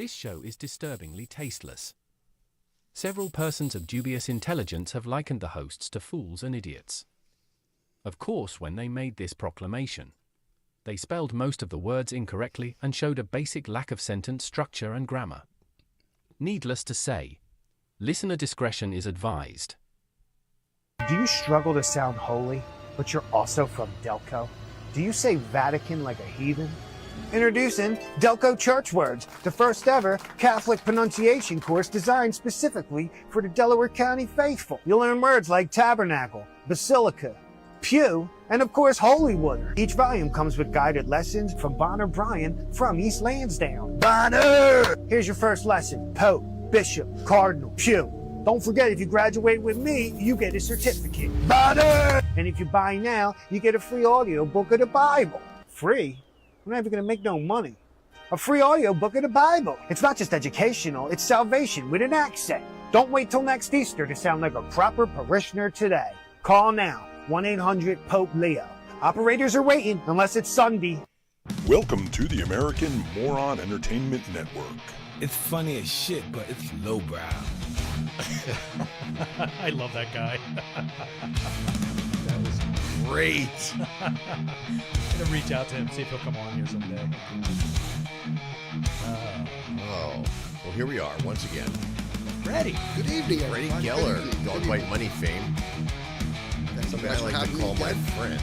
This show is disturbingly tasteless. Several persons of dubious intelligence have likened the hosts to fools and idiots. Of course, when they made this proclamation, they spelled most of the words incorrectly and showed a basic lack of sentence structure and grammar. Needless to say, listener discretion is advised. Do you struggle to sound holy, but you're also from Delco? Do you say Vatican like a heathen? Introducing Delco Church Words, the first ever Catholic pronunciation course designed specifically for the Delaware County faithful. You'll learn words like tabernacle, basilica, pew, and of course Holywood. Each volume comes with guided lessons from Bonner Bryan from East Lansdowne. Bonner! Here's your first lesson: Pope, Bishop, Cardinal, pew. Don't forget, if you graduate with me, you get a certificate. Bonner! And if you buy now, you get a free audio book of the Bible. Free? I'm not even going to make no money. A free audio book of the Bible. It's not just educational, it's salvation with an accent. Don't wait till next Easter to sound like a proper parishioner today. Call now, 1-800-POPE-LEO. Operators are waiting unless it's Sunday. Welcome to the American Moron Entertainment Network. It's funny as shit, but it's lowbrow. I love that guy. That was great. I'm going to reach out to him, see if he'll come on here someday. Well, here we are once again. Freddie. Good evening, Freddie everyone. Geller, Good evening. Dog White Money fame. Somebody I like to call my friend.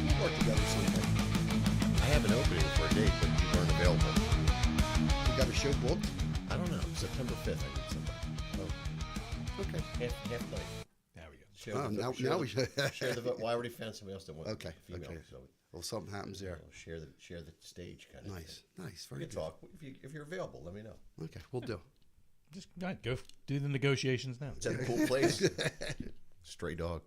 We'll work together someday. I have an opening for a date, but you weren't available. You got a show booked? I don't know. September 5th, I need somebody. Okay. Half night. There we go. Share Now we share the vote. Well, I already found somebody else that wants Okay. female. Okay. So Well, something happens there. share the stage kind of Nice. Nice. thing. Very We good. can talk. If you're available, let me know. Okay. We'll do. Just go do the negotiations now. It's at a cool place. Stray dog.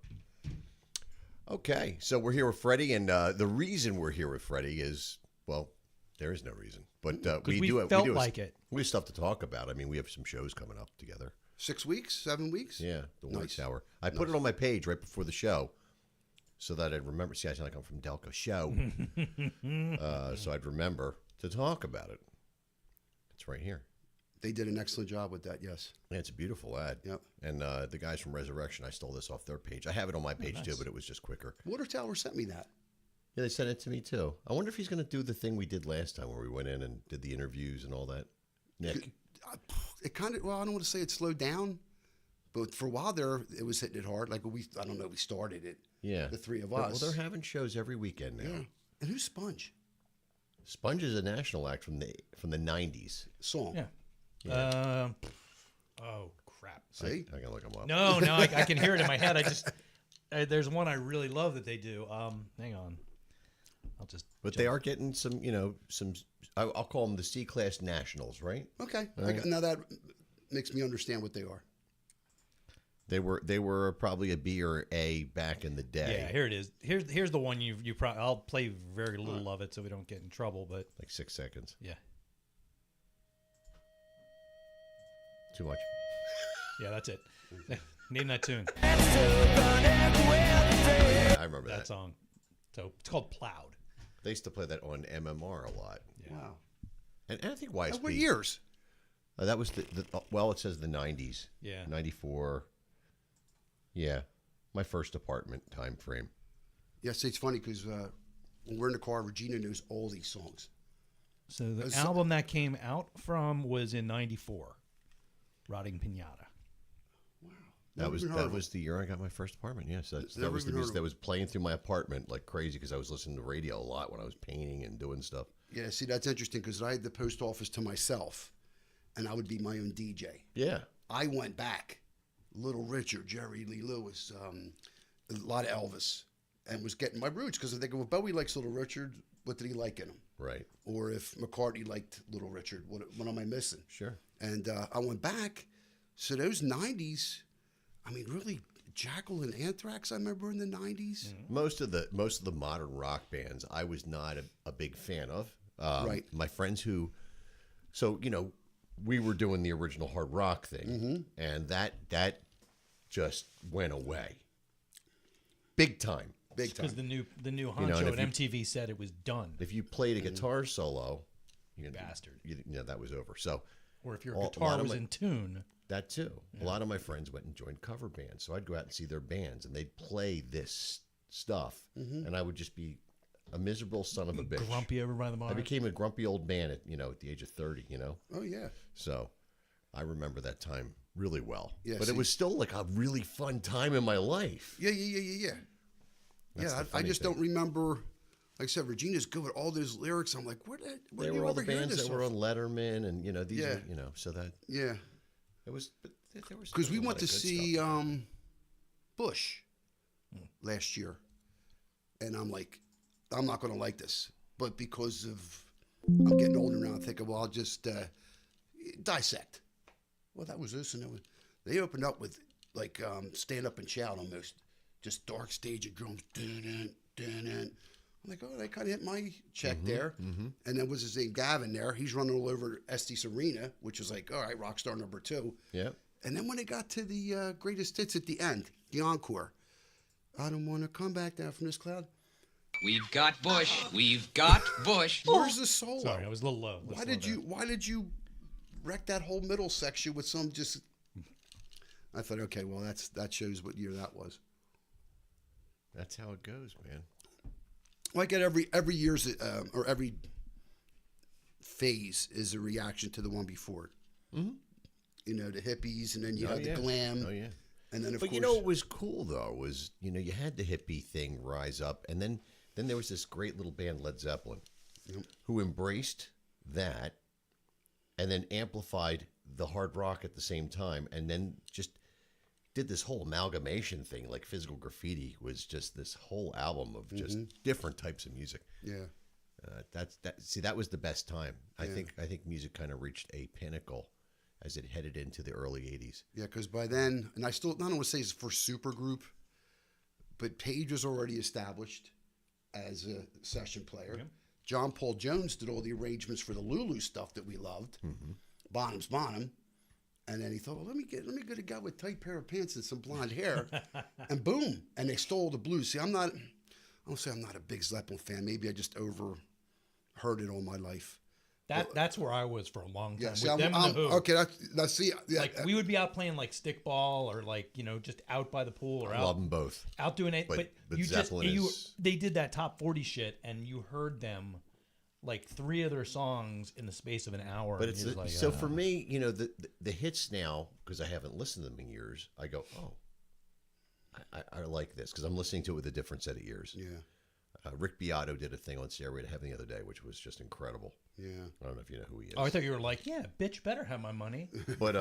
Okay, so we're here with Freddie, and the reason we're here with Freddie is, well, there is no reason, but we felt like it. We have stuff to talk about. I mean, we have some shows coming up together. 6 weeks? 7 weeks? Yeah, the White Nice. Hour. I put it on my page right before the show, so that I'd remember. See, I sound like I'm from Delco show, so I'd remember to talk about it. It's right here. They did an excellent job with that, yes. Yeah, it's a beautiful ad. Yep. And the guys from Resurrection, I stole this off their page. I have it on my page too, but it was just quicker. Water Tower sent me that. Yeah, they sent it to me too. I wonder if he's going to do the thing we did last time where we went in and did the interviews and all that. Nick. It kind of, well, I don't want to say it slowed down, but for a while there, it was hitting it hard. Like we started it. Yeah. The three of Well, us. they're having shows every weekend now. Yeah. And who's Sponge? Sponge is a national act from the 90s. Song. Yeah. Oh crap. See? I can look them up. No, I can hear it in my head. There's one I really love that they do. Hang on. But they are getting some, I'll call them the C-Class Nationals, right? Okay. Right. Now that makes me understand what they are. They were probably a B or A back in the day. Yeah, here it is. Here's the one you probably. I'll play very little of it so we don't get in trouble. But Like 6 seconds. yeah, Too much. yeah, that's it. Name that tune. I remember That that. song. So it's called Plowed. They used to play that on MMR a lot. Yeah. Wow. And I think YSP. What years? That was well, it says the 90s. Yeah. 94. Yeah. My first apartment time frame. Yeah, see, it's funny because when we're in the car, Regina knows all these songs. So the album that came out from was in '94. Rotting Pinata. That Never even heard of was the year I got my first apartment. Yes, that Never was the even heard music of that it. was playing through my apartment like crazy because I was listening to radio a lot when I was painting and doing stuff. Yeah, see, that's interesting because I had the post office to myself, and I would be my own DJ. Yeah. I went back, Little Richard, Jerry Lee Lewis, a lot of Elvis, and was getting my roots because I'm thinking, well, Bowie likes Little Richard. What did he like in him? Right. Or if McCartney liked Little Richard, what am I missing? Sure. And I went back. So those 90s, I mean, really, Jackal and Anthrax, I remember in the 90s. Most of the modern rock bands, I was not a big fan of. Right. My friends we were doing the original hard rock thing, and that just went away, big time. Big time. Because the new know, honcho and at MTV said it was done. If you played a guitar solo, you know, Bastard. You know, that was over. So Or if your a lot guitar of was my- in tune. that too. A lot of my friends went and joined cover bands, so I'd go out and see their bands, and they'd play this stuff, and I would just be a miserable son of a bitch. Grumpy over by the bar. I became a grumpy old man at the age of 30. Oh yeah. So I remember that time really well. Yeah, but see- it was still like a really fun time in my life. Yeah. That's the I funny just thing. don't remember. Like I said, Regina's good with all those lyrics. I'm like, where They do you were all the ever hear bands this that were off? on Letterman, and these Yeah. are so that Yeah, it was. But there was because we a lot went to of good see stuff. Bush last year, and I'm like, I'm not going to like this, but because of I'm getting older now, I'm thinking, well, I'll just dissect. Well, that was this, and it was. They opened up with like stand up and shout almost, just dark stage of drums. Dun, dun, dun. I'm like, oh, they kind of hit my check there. And then was his name Gavin there? He's running all over Estes Arena, which was like, all right, rock star number 2. Yeah. And then when they got to the greatest hits at the end, the encore, I don't want to come back down from this cloud. We've got Bush. We've got Bush. Where's the solo? Sorry, I was a little low. Why did you wreck that whole middle section with some just? I thought, okay, well that shows what year that was. That's how it goes, man. Like at every year's or every phase is a reaction to the one before it. Mm-hmm. You know, the hippies, and then you had the glam. Oh yeah. And then of But course, you know what was cool though was you had the hippie thing rise up, and then there was this great little band Led Zeppelin, who embraced that, and then amplified the hard rock at the same time, and then just did this whole amalgamation thing. Like Physical Graffiti was just this whole album of just different types of music. yeah. That was the best time. I think music kind of reached a pinnacle as it headed into the early 80s. Yeah, because by then, and I still not want to say it's for super group, but Page was already established as a session player. Yep. John Paul Jones did all the arrangements for the Lulu stuff that we loved. Bonham's Bonham. And then he thought, well, let me get a guy with tight pair of pants and some blonde hair, and boom, and they stole the blues. See, I don't say I'm not a big Zeppelin fan. Maybe I just overheard it all my life. That's where I was for a long time. Yeah, with see, them and the Who. okay. That's see, yeah, Like we would be out playing like stickball or like just out by the pool or I out love them both. out doing it. But you Zeppelin is- they did that top 40 shit, and you heard them like 3 of their songs in the space of an hour. But and it's you're just like, so for me, the hits now, because I haven't listened to them in years. I go, oh, I like this because I'm listening to it with a different set of ears. yeah, Rick Beato did a thing on Stairway to Heaven the other day, which was just incredible. yeah. I don't know if you know who he is. Oh, I thought you were like, yeah, bitch, better have my money. But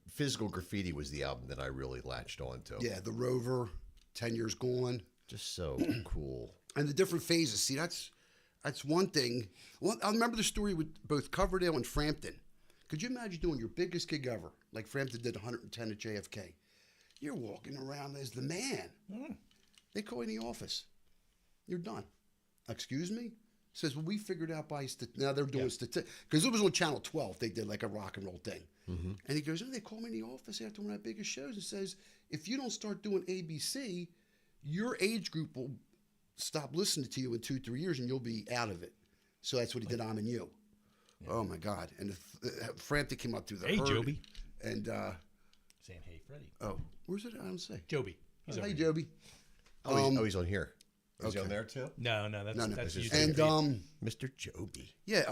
Physical Graffiti was the album that I really latched on to. Yeah, the Rover, 10 Years Gone, Just so cool. and the different phases. See, that's one thing. Well, I remember the story with both Coverdale and Frampton. Could you imagine doing your biggest gig ever, like Frampton did 110 at JFK? You're walking around as the man. They call you in the office. You're done. Excuse me? Says, well, we figured out by now they're doing statistics. Because it was on Channel 12. They did like a rock and roll thing. And he goes, oh, they call me in the office after one of our biggest shows and says, if you don't start doing ABC, your age group will stop listening to you in 2-3 years and you'll be out of it. So that's what he did, I'm and You. Yeah. Oh, my God. And Frampton came up through the Hey, herd. Joby. And, Saying, hey, Freddie. oh, where's it? I don't say. Joby. He's over Hey, here. Joby. He's on here. Is he okay. on there too? No, that's No. that's This is YouTube. And, Mr. Joby. yeah,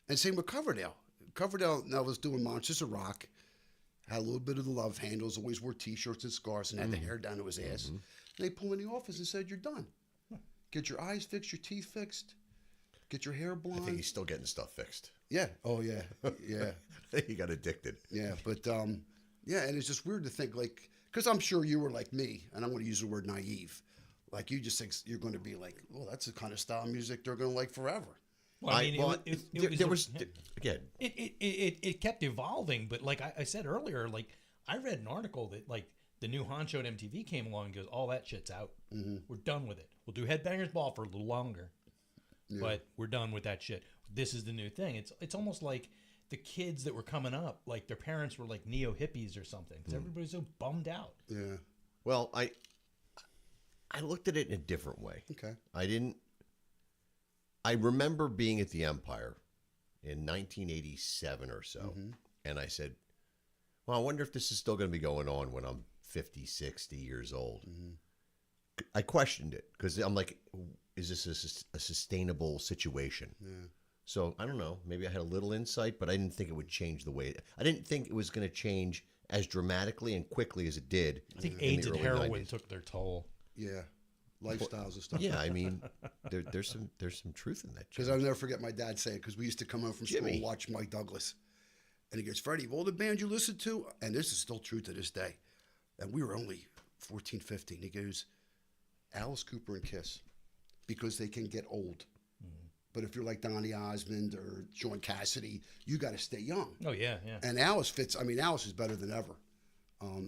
and same with Coverdale. Coverdale now was doing Monsters of Rock, had a little bit of the love handles, always wore T-shirts and scarves, and had the hair down to his ass. And they pulled him in the office and said, you're done. Get your eyes fixed, your teeth fixed, get your hair I think blonde. he's still getting stuff fixed. Yeah. Oh, yeah. Yeah. He got addicted. Yeah. But, yeah, and it's just weird to think, like, because I'm sure you were like me, and I'm going to use the word naive. Like, you just think you're going to be like, well, that's the kind of style of music they're going to like forever. Well, I mean, there was again. It kept evolving, but like I said earlier, like I read an article that like the new Honcho at MTV came along and goes, all that shit's out. We're done with it. We'll do Headbangers Ball for a little longer, but we're done with that shit. This is the new thing. It's almost like the kids that were coming up, like their parents were like neo hippies or something. Because everybody's so bummed out. Yeah. Well, I looked at it in a different way. Okay. I didn't. I remember being at the Empire in 1987 or so, and I said, well, I wonder if this is still going to be going on when I'm 50, 60 years old. I questioned it because I'm like, is this a sustainable situation? Yeah. So I don't know. Maybe I had a little insight, but I didn't think it would change the way. I didn't think it was going to change as dramatically and quickly as it did. I think in AIDS the and early heroin 90s. took their toll. Yeah, lifestyles and stuff. Yeah, I mean, there's some truth in that. Because I'll never forget my dad saying, because we used to come home from school Jimmy. and watch Mike Douglas. And he goes, Freddie, of all the bands you listen to, and this is still true to this day, and we were only 14, 15. He goes, Alice Cooper and Kiss, because they can get old. But if you're like Donny Osmond or Sean Cassidy, you got to stay young. Oh, yeah, yeah. And Alice fits. I mean, Alice is better than ever.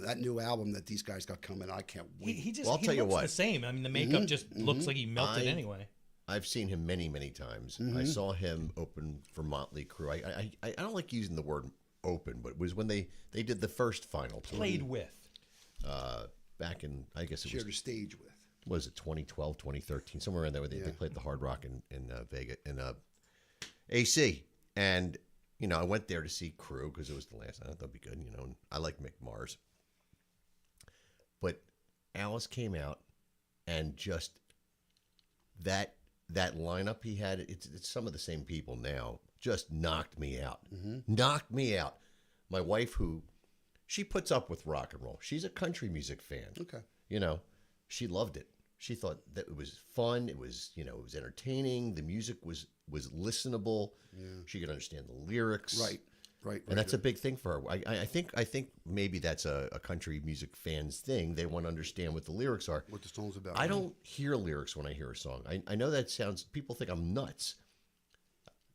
That new album that these guys got coming, I can't wait. He just Well, I'll he tell you looks what. the same. I mean, the makeup just looks like he melted anyway. I've seen him many, many times. I saw him open for Motley Crue. I don't like using the word open, but it was when they did the first final tour. Played with. Back in, I guess it was Shared a stage with. was it 2012, 2013, somewhere around there. Where they played the Hard Rock in Vegas in AC, and I went there to see Crew because it was the last. I thought that'd be good, And I like Mick Mars, but Alice came out, and just that lineup he had. It's some of the same people now. Just knocked me out. Knocked me out. My wife, who she puts up with rock and roll. She's a country music fan. Okay. She loved it. She thought that it was fun. It was, it was entertaining. The music was listenable. Yeah. She could understand the lyrics. Right. And that's a big thing for her. I think maybe that's a country music fan's thing. They want to understand what the lyrics are. What the song's about. I don't hear lyrics when I hear a song. I know that sounds. People think I'm nuts.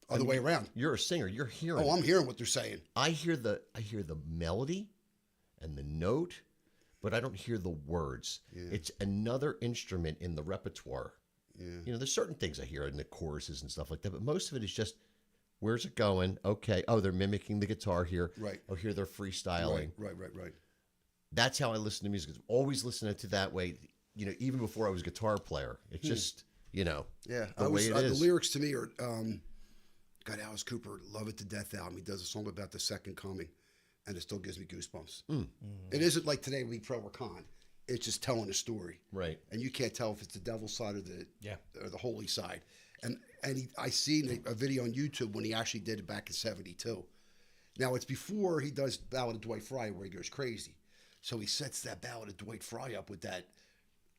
Other way around. You're a singer. You're hearing. Oh, I'm hearing what they're saying. I hear the melody, and the note, but I don't hear the words. Yeah. It's another instrument in the repertoire. Yeah. There's certain things I hear in the choruses and stuff like that, but most of it is just, where's it going? Okay. Oh, they're mimicking the guitar here. Right. Oh, here they're freestyling. Right. That's how I listen to music. I've always listened to it that way. Even before I was a guitar player, it's just, Yeah. the way it is. The lyrics to me are, got Alice Cooper, Love It to Death album. He does a song about the second coming, and it still gives me goosebumps. It isn't like today we pro or con. It's just telling a story. Right. And you can't tell if it's the devil's side or the holy side. And I seen a video on YouTube when he actually did it back in 72. Now, it's before he does Ballad of Dwight Fry where he goes crazy. So he sets that Ballad of Dwight Fry up with that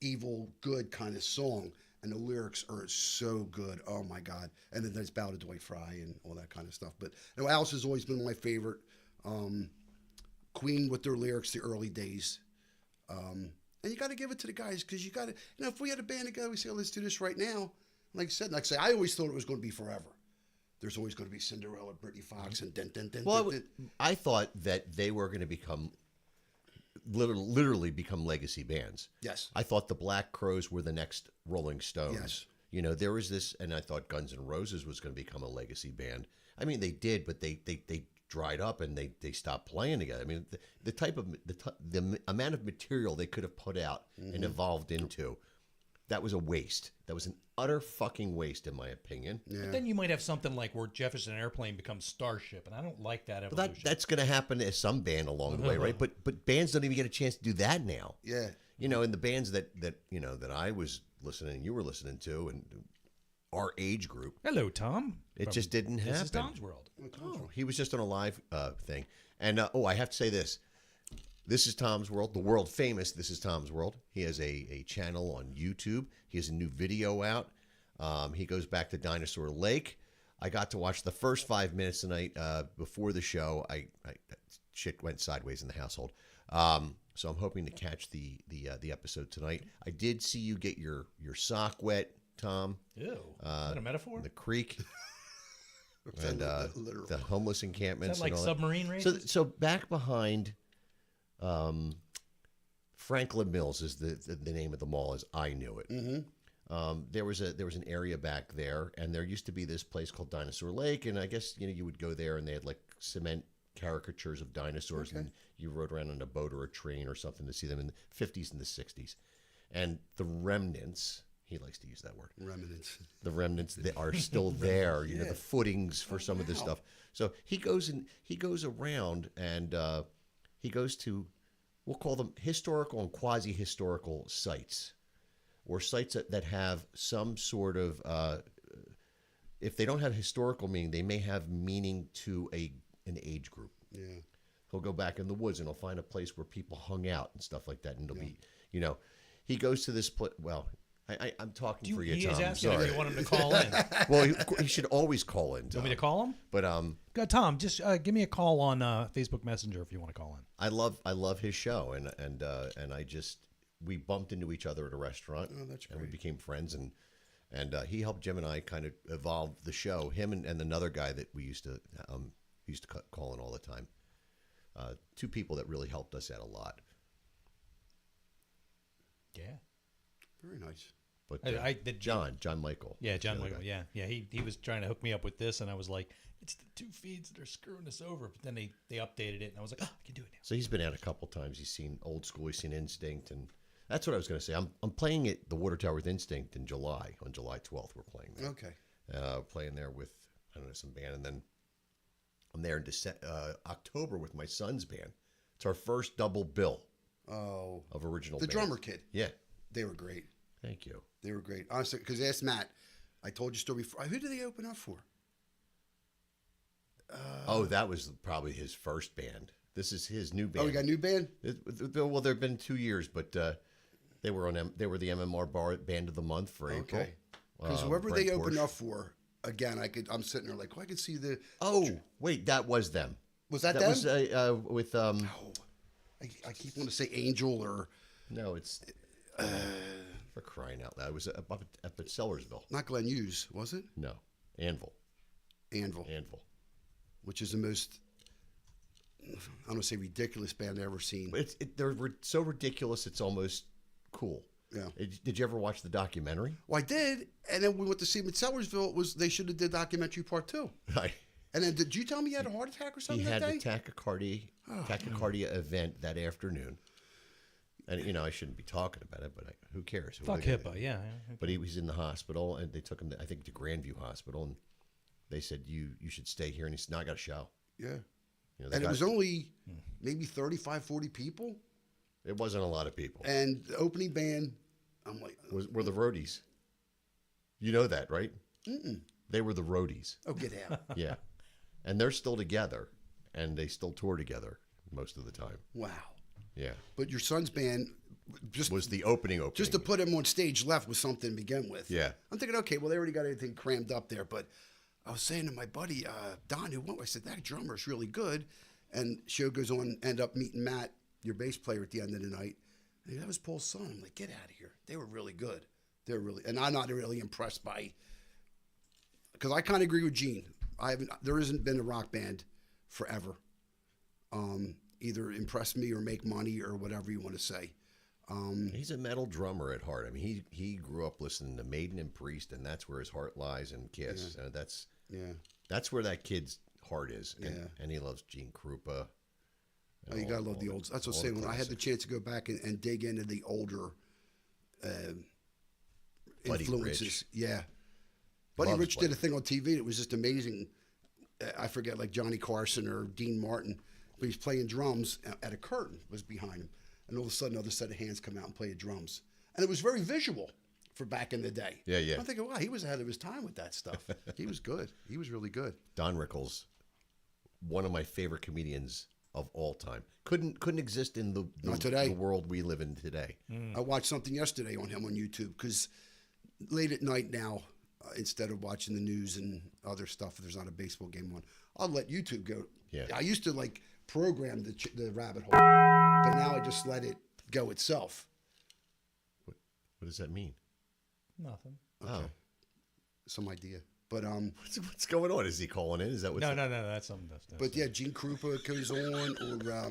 evil, good kind of song. And the lyrics are so good. Oh, my God. And then there's Ballad of Dwight Fry and all that kind of stuff. But Alice has always been my favorite. Queen with their lyrics, the early days. And you got to give it to the guys because you got to, if we had a band together, we say, oh, let's do this right now. Like I said, I always thought it was going to be forever. There's always going to be Cinderella, Britney Fox, and Well, I thought that they were going to become, literally become legacy bands. Yes. I thought the Black Crowes were the next Rolling Stones. Yes. There was this, and I thought Guns N' Roses was going to become a legacy band. I mean, they did, but they dried up and they stopped playing together. I mean, the amount of material they could have put out and evolved into, that was a waste. That was an utter fucking waste, in my opinion. Yeah. But then you might have something like where Jefferson Airplane becomes Starship, and I don't like that evolution. But that's going to happen to some band along the way, right? But bands don't even get a chance to do that now. Yeah. And the bands that I was listening, and you were listening to, and our age group. Hello, Tom. It just didn't happen. This is Tom's World. Oh, he was just on a live thing. And, I have to say this. This is Tom's World, the world famous This is Tom's World. He has a channel on YouTube. He has a new video out. He goes back to Dinosaur Lake. I got to watch the first 5 minutes tonight before the show. Shit went sideways in the household. So I'm hoping to catch the episode tonight. I did see you get your sock wet, Tom. Ew. Is that a metaphor? In the creek. And the homeless encampments. Is that like and all submarine that. races? So back behind Franklin Mills is the name of the mall as I knew it. Mm-hmm. There was an area back there, and there used to be this place called Dinosaur Lake, and I guess you would go there, and they had like cement caricatures of dinosaurs, and you rode around on a boat or a train or something to see them in the 50s and the 60s. And the remnants, He likes to use that word. Remnants. The remnants that are still there, you know, the footings for some of this stuff. So he goes around and he goes to, we'll call them historical and quasi-historical sites, or sites that have some sort of, if they don't have historical meaning, they may have meaning to an age group. Yeah. He'll go back in the woods and he'll find a place where people hung out and stuff like that, and it'll be, you know, he goes to this place. Well, I'm talking for you, He Tom. is I'm asking sorry. if you want him to call in. Well, he should always call in. You want me to call him? But Go, Tom, just give me a call on Facebook Messenger if you want to call in. I love his show, and I just, we bumped into each other at a restaurant. Oh, that's and we great. became friends, and he helped Jim and I kind of evolve the show. Him and another guy that we used to call in all the time. Two people that really helped us out a lot. Yeah. Very nice. But I did John Michael. Yeah, John the other Michael. guy. Yeah. He was trying to hook me up with this, and I was like, it's the two feeds that are screwing us over. But then they updated it, and I was like, oh, I can do it now. So he's been out a couple times. He's seen Old School. He's seen Instinct, and that's what I was going to say. I'm playing at the Water Tower with Instinct in July. On July 12th, we're playing there. Okay. Playing there with, I don't know, some band, and then I'm there in October with my son's band. It's our first double bill Oh. of original. The bands. drummer kid. Yeah. They were great. Thank you. They were great. Honestly, because ask Matt. I told you a story before. Who did they open up for? That was probably his first band. This is his new band. Oh, we got a new band? Well, there have been 2 years, but they were They were the MMR Bar Band of the Month for April. Okay. Because whoever Brent they opened Porsche. up for, again, I'm sitting there like, I could see the. Oh, wait, that was them. Was that That them? was with I keep wanting to say Angel or No, it's for crying out loud. It was up at Sellersville. not Glenn Hughes, was it? No, Anvil. Anvil, which is the most, I don't want to say ridiculous band I've ever seen. But they're so ridiculous. It's almost cool. Yeah. Did you ever watch the documentary? Well, I did, and then we went to see him at Sellersville. They should have did documentary part 2. And then did you tell me he had a heart attack or He something had that the day? tachycardia event that afternoon. And, I shouldn't be talking about it, but who cares? Fuck HIPAA, yeah. But he was in the hospital, and they took him, I think, to Grandview Hospital, and they said, you should stay here. And he said, no, I got a show. Yeah. They And it got- was only maybe 35, 40 people. It wasn't a lot of people. And the opening band, I'm like, Were the roadies. You know that, right? They were the roadies. oh, get out. Yeah. And they're still together, and they still tour together most of the time. Wow. Yeah. But your son's band, Was the opening. just to put him on stage left was something to begin with. Yeah. I'm thinking, okay, well, they already got everything crammed up there. But I was saying to my buddy, Don, who went, I said, that drummer's really good. And show goes on, end up meeting Matt, your bass player, at the end of the night. And that was Paul's son. I'm like, get out of here. They were really good. They're really, and I'm not really impressed by, because I kind of agree with Gene. There hasn't been a rock band forever. Either impress me or make money or whatever you want to say. He's a metal drummer at heart. I mean, he grew up listening to Maiden and Priest, and that's where his heart lies, and Kiss. And that's where that kid's heart is. And he loves Gene Krupa. Oh, you gotta love the old. That's what I'm saying. When I had the chance to go back and dig into the older Buddy influences, Rich. yeah. Buddy Loves Rich Buddy. did a thing on TV that was just amazing. I forget, like Johnny Carson or Dean Martin, but he's playing drums at a curtain was behind him, and all of a sudden, another set of hands come out and play drums, and it was very visual for back in the day. Yeah, yeah. I'm thinking, wow, he was ahead of his time with that stuff. He was good. He was really good. Don Rickles, one of my favorite comedians of all time. Couldn't exist in Not today. the world we live in today. I watched something yesterday on him on YouTube because late at night now, instead of watching the news and other stuff, if there's not a baseball game on, I'll let YouTube go. Yeah. I used to like program the rabbit hole, but now I just let it go itself. What does that mean? Nothing. Oh, Some idea, but what's going on? Is he calling in? Is that what's No, that's something. but yeah, Gene Krupa goes on, or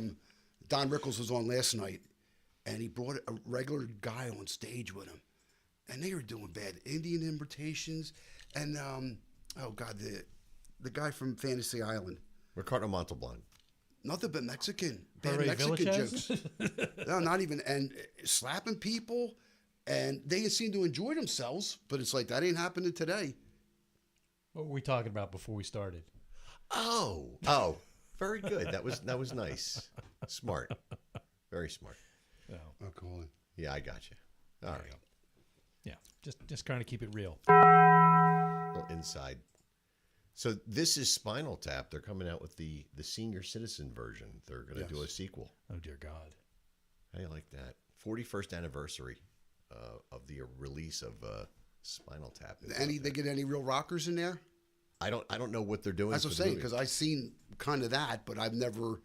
Don Rickles was on last night, and he brought a regular guy on stage with him, and they were doing bad Indian imitations, and oh god, the guy from Fantasy Island, Ricardo Montalban. nothing but Mexican, bad Ray Mexican Villachez? jokes. No, not even, and slapping people, and they seem to enjoy themselves. But it's like that ain't happening today. What were we talking about before we started? Oh, very good. That was nice, smart, very smart. No. Oh, cool. Yeah, I got you. All right, Yeah, just trying to keep it real. a little inside. So this is Spinal Tap. They're coming out with the senior citizen version. They're going to do a sequel. Oh dear God. How do you like that? 41st anniversary of the release of Spinal Tap. They get any real rockers in there? I don't know what they're doing. That's what I'm for the saying, movie. because I've seen kind of that, but I've never,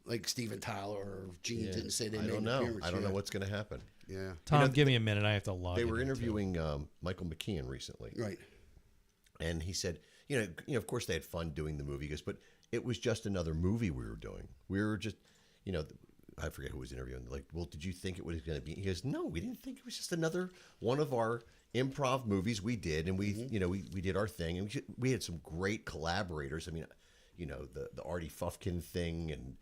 like Steven Tyler or Gene didn't say they I made don't an know. appearance. I don't know Yeah. what's going to happen. Yeah. Tom, give me a minute. I have to log. They were into it. interviewing Michael McKean recently, Right. and he said, of course they had fun doing the movie, he goes, but it was just another movie we were doing. We were just, I forget who was interviewing. Like, well, did you think it was going to be? He goes, no, we didn't think it was just another one of our improv movies we did, and we we did our thing, and we had some great collaborators. I mean, the Artie Fufkin thing, and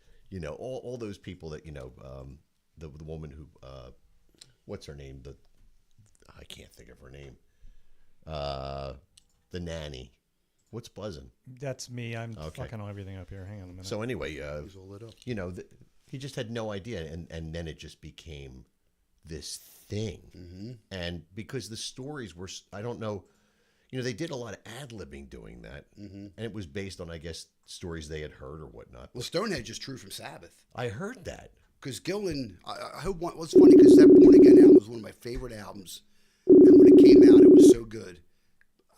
all those people that the woman who what's her name? I can't think of her name. The nanny. What's buzzing? That's me. I'm Okay. fucking everything up here. Hang on a minute. So anyway, It was all lit up. he just had no idea, and then it just became this thing. Mm-hmm. And because the stories were, I don't know, they did a lot of ad-libbing doing that, and it was based on, I guess, stories they had heard or whatnot. Well, Stonehenge is true from Sabbath. I heard that. Because Gillan, I hope what's funny because that Born Again album was one of my favorite albums, and when it came out, it was so good.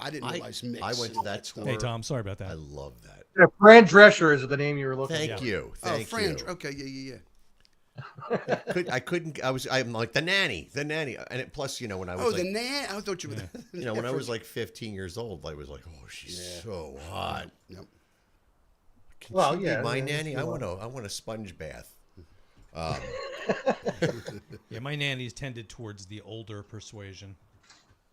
I didn't realize mix. I went to that tour. Hey Tom, sorry about I that. love that. Yeah, Fran Drescher is the name you were looking Thank for. you. Oh, Thank Fran. you. Okay, yeah. I'm like the nanny, and it, plus when I was Oh, like, the Nan. I thought you were. when I was like 15 years old, I was like, oh, she's so hot. Yep. Can Well, she be yeah, my yeah, nanny? she I was. want a sponge bath. Yeah, my nannies tended towards the older persuasion.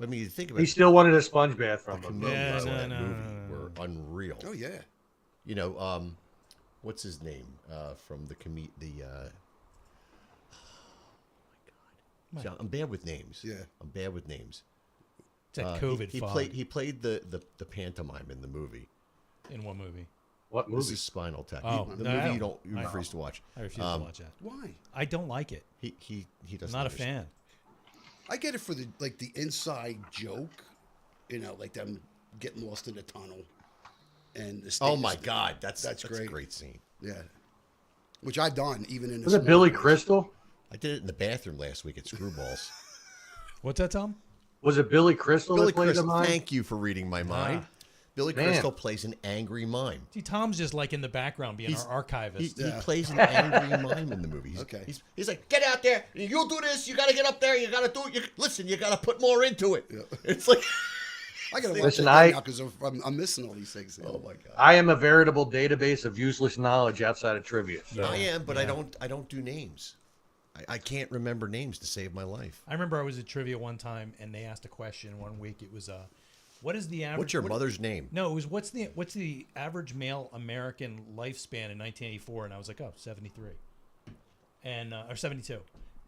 I mean, you think about He still wanted a sponge bath from the him. comedians Yeah, in that no, movie no. were unreal. Oh yeah. What's his name from the I'm bad with names. Yeah. I'm bad with names. It's that He- COVID he fog. played the pantomime in the movie. In what movie? What This movie? is Spinal Tap. Oh, the no, I movie don't- you refuse to watch. I refuse to watch that. Why? I don't like it. He doesn't. Not a understand. fan. I get it for the inside joke, like them getting lost in the tunnel, and the Oh my God, that's a great. great scene. Yeah, which I've done even in. Was it Billy Crystal? I did it in the bathroom last week at Screwballs. What's that, Tom? Was it Billy Crystal Billy that played the Crystal, mime? thank you for reading my mind. Billy Man. Crystal plays an angry mime. See, Tom's just like in the background being our archivist. He plays an angry mime in the movie. Okay. He's like, get out there. You do this. You got to get up there. You got to do it. Listen, you got to put more into it. Yeah. It's like, I gotta watch Listen, it I- now because I'm missing all these things. oh my God. I am a veritable database of useless knowledge outside of trivia. So. I am, but I don't do names. I can't remember names to save my life. I remember I was at trivia one time and they asked a question one week. It was what is the average? What's your mother's name? No, it was what's the average male American lifespan in 1984? And I was like, 73, and or 72,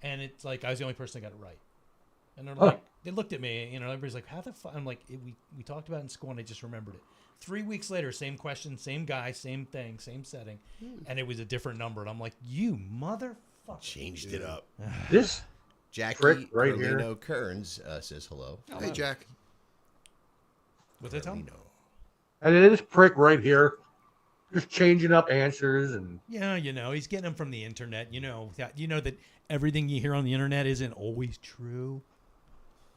and it's like I was the only person that got it right. And they're like, they looked at me, everybody's like, how the fuck? I'm like, we talked about it in school and I just remembered it. 3 weeks later, same question, same guy, same thing, same setting, and it was a different number. And I'm like, you motherfucker. Changed it up. This Jackie Trick right here. Carlino Kearns says hello. Hey, Jack. What's that, Tom? Carlino. and this prick right here, just changing up answers and Yeah, he's getting them from the internet. You know that everything you hear on the internet isn't always true.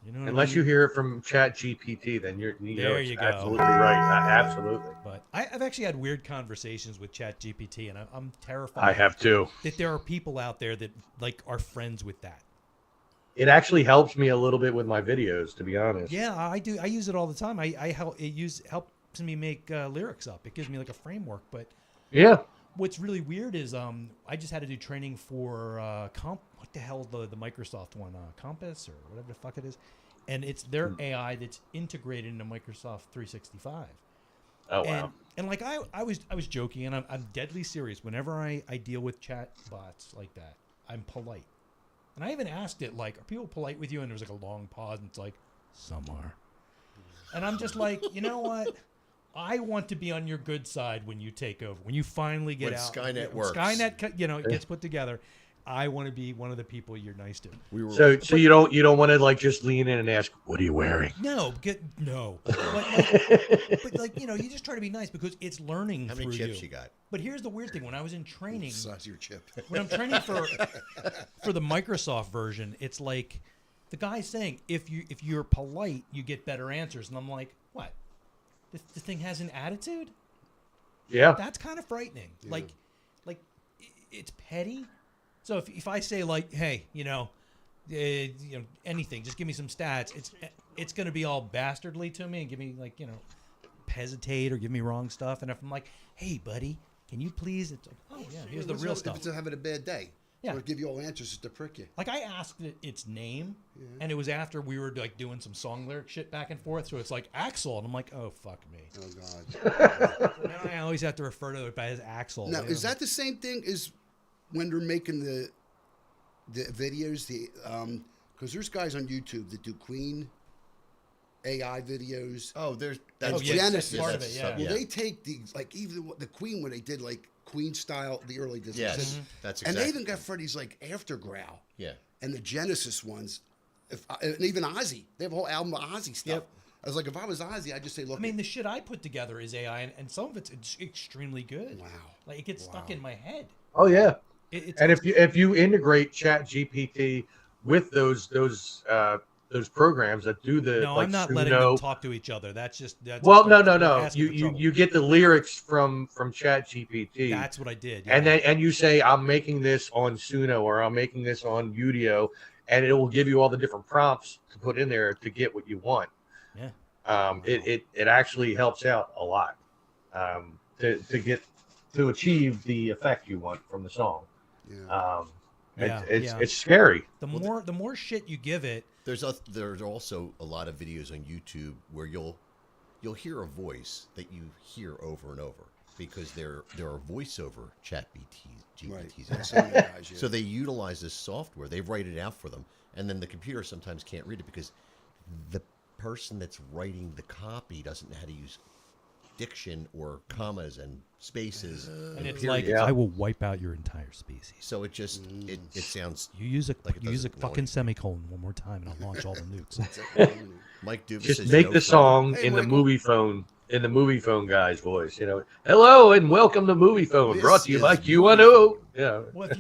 You know, what I unless mean? you hear it from Chat GPT, then you There it's you go. absolutely right. Absolutely. But I've actually had weird conversations with Chat GPT, and I'm terrified. I have too. that there are people out there that are friends with that. It actually helps me a little bit with my videos, to be honest. Yeah, I do. I use it all the time. It helps me make lyrics up. It gives me like a framework. But Yeah. what's really weird is I just had to do training for what the hell the Microsoft one, Compass or whatever the fuck it is, and it's their AI that's integrated into Microsoft 365. Oh wow. And like I was joking, and I'm deadly serious. Whenever I deal with chat bots like that, I'm polite. And I even asked it, like, are people polite with you? And there was like a long pause, and it's like, some are. And I'm just like, you know what? I want to be on your good side when you take over. When you finally get When out. Skynet when works. Skynet, it gets put together. I want to be one of the people you're nice to. So you don't want to like just lean in and ask, what are you wearing? No. But you just try to be nice because it's learning How through many chips you. you got? But here's the weird thing. When I was in training, Size of your chip. when I'm training for the Microsoft version, it's like the guy's saying if you're polite, you get better answers, and I'm like, what? This thing has an attitude? Yeah. That's kind of frightening. Yeah. Like it's petty. So if I say like, hey, anything, just give me some stats, it's going to be all bastardly to me and give me like, hesitate or give me wrong stuff. And if I'm like, hey, buddy, can you please? It's like, oh yeah, here's the real stuff. If it's having a bad day, yeah, so it'll give you all answers just to prick you. Like I asked it its name, and it was after we were like doing some song lyric shit back and forth. So it's like Axel, and I'm like, oh fuck me. Oh god. Now I always have to refer to it as Axel. Now is that the same thing as when they're making the videos? Because there's guys on YouTube that do Queen AI videos. Oh, that's Genesis part of it. Yeah. Well, they take even the Queen when they did like Queen style, the early Disney. Yes, that's exactly. And they even got Freddie's like After Growl. Yeah. And the Genesis ones, and even Ozzy, they have a whole album of Ozzy stuff. Yep. I was like, if I was Ozzy, I'd just say, look. I mean, the shit I put together is AI, and some of it's extremely good. Wow. Like it gets stuck in my head. Oh yeah. And if you integrate ChatGPT with those programs that do the no, like I'm not Suno, letting them talk to each other. That's no. You get the lyrics from ChatGPT. That's what I did. Yeah. And you say I'm making this on Suno or I'm making this on Udio, and it will give you all the different prompts to put in there to get what you want. Yeah. It actually helps out a lot to achieve the effect you want from the song. Yeah. It's scary. The more shit you give it. There's also a lot of videos on YouTube where you'll hear a voice that you hear over and over because there are voiceover GPTs. Right. So they utilize this software. They write it out for them, and then the computer sometimes can't read it because the person that's writing the copy doesn't know how to use diction or commas and spaces. And it's like, I will wipe out your entire species. So it just it sounds you use a fucking semicolon one more time and I'll launch all the nukes. Mike Dubas just make the song in the movie phone guy's voice. Hello and welcome to Movie Phone, brought to you by QNO. Yeah. Well,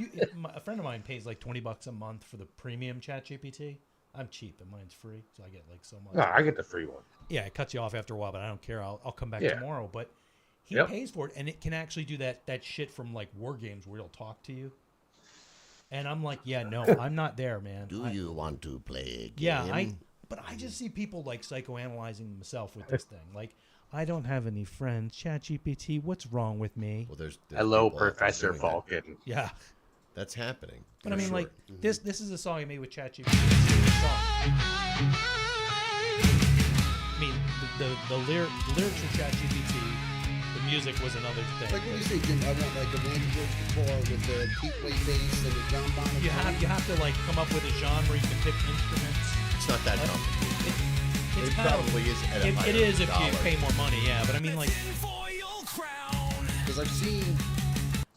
a friend of mine pays like $20 a month for the premium ChatGPT. I'm cheap and mine's free, so I get like so much. No, I get the free one. Yeah, it cuts you off after a while, but I don't care. I'll come back tomorrow. But he pays for it, and it can actually do that shit from like war games where it'll talk to you. And I'm like, yeah, no, I'm not there, man. Do you want to play a game? Yeah, but I just see people like psychoanalyzing themselves with this thing. Like, I don't have any friends. ChatGPT, what's wrong with me? Well, there's hello, Professor Falcon. Yeah. That's happening. But I mean, like, this is a song I made with ChatGPT. I mean, the lyrics for ChatGPT, the music was another thing. Like, what do you say, Jim? I want like a Randy Rhoads guitar with the Peatway bass and the John Bonham. You have to like come up with a genre. You can pick instruments. It's not that complicated. It probably is at a higher It is if dollar. you pay more money, yeah. But I mean, like, because I've seen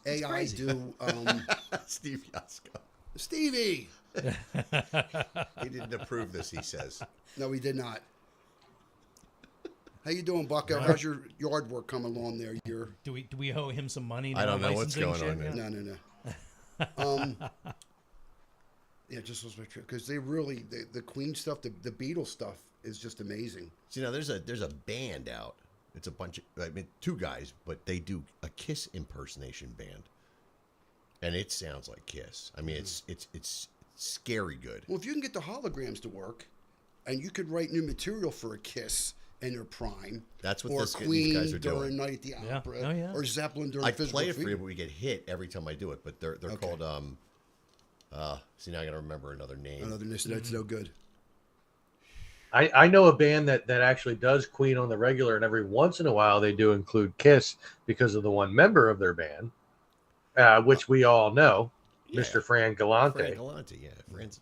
AI do Steve Yasko. Stevie. He didn't approve this, he says. No, he did not. How you doing, Bucko? How's your yard work coming along there? Do we owe him some money? I don't know what's going on there. No. Yeah, just was because they really the Queen stuff, the Beatles stuff is just amazing. See, now there's a band out. It's a bunch of two guys, but they do a Kiss impersonation band, and it sounds like Kiss. I mean, it's scary good. Well, if you can get the holograms to work, and you could write new material for a Kiss in their prime, that's what or Queen Queen guys are during doing. Night at the Opera, Oh, yeah. or Zeppelin during I Physical play it for Freedom. you, but we get hit every time I do it. But they're called see, now I got to remember another name. That's no good. I know a band that actually does Queen on the regular, and every once in a while they do include Kiss because of the one member of their band, which we all know. Mr. Fran Galante. Fran Galante, yeah. Fran's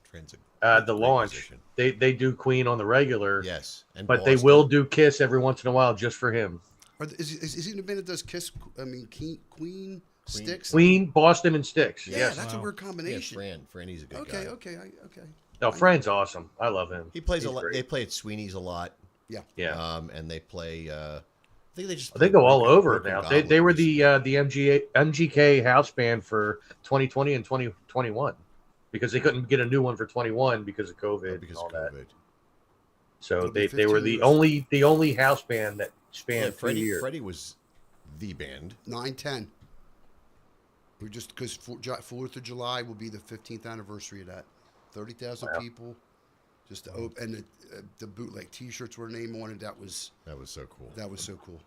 a The great launch. musician. They do Queen on the regular. Yes, and but they Boston. will do Kiss every once in a while just for him. Is he the band that does Kiss? I mean, Queen Sticks. Queen, Boston, and Sticks. Yeah, Yes. that's a weird Yeah, combination. Franny's a good Okay, guy. okay. No, Fran's awesome. I love him. He plays He's a lot. great. They play at Sweeney's a lot. Yeah. Yeah. And they play. I think they just. They play go all Broken- over Broken now. Goblin They were recently. the MGK house band for 2020 and 2021 because they couldn't get a new one for 21 because of COVID because and all of that. COVID. So It'll be they were 15 the only house band that spanned 3 years. Freddie was the band. 9/10. We just because 4th of July will be the 15th anniversary of that. 30,000 people. Just to open, and the bootleg T-shirts were named on it. That was so cool. That was so cool.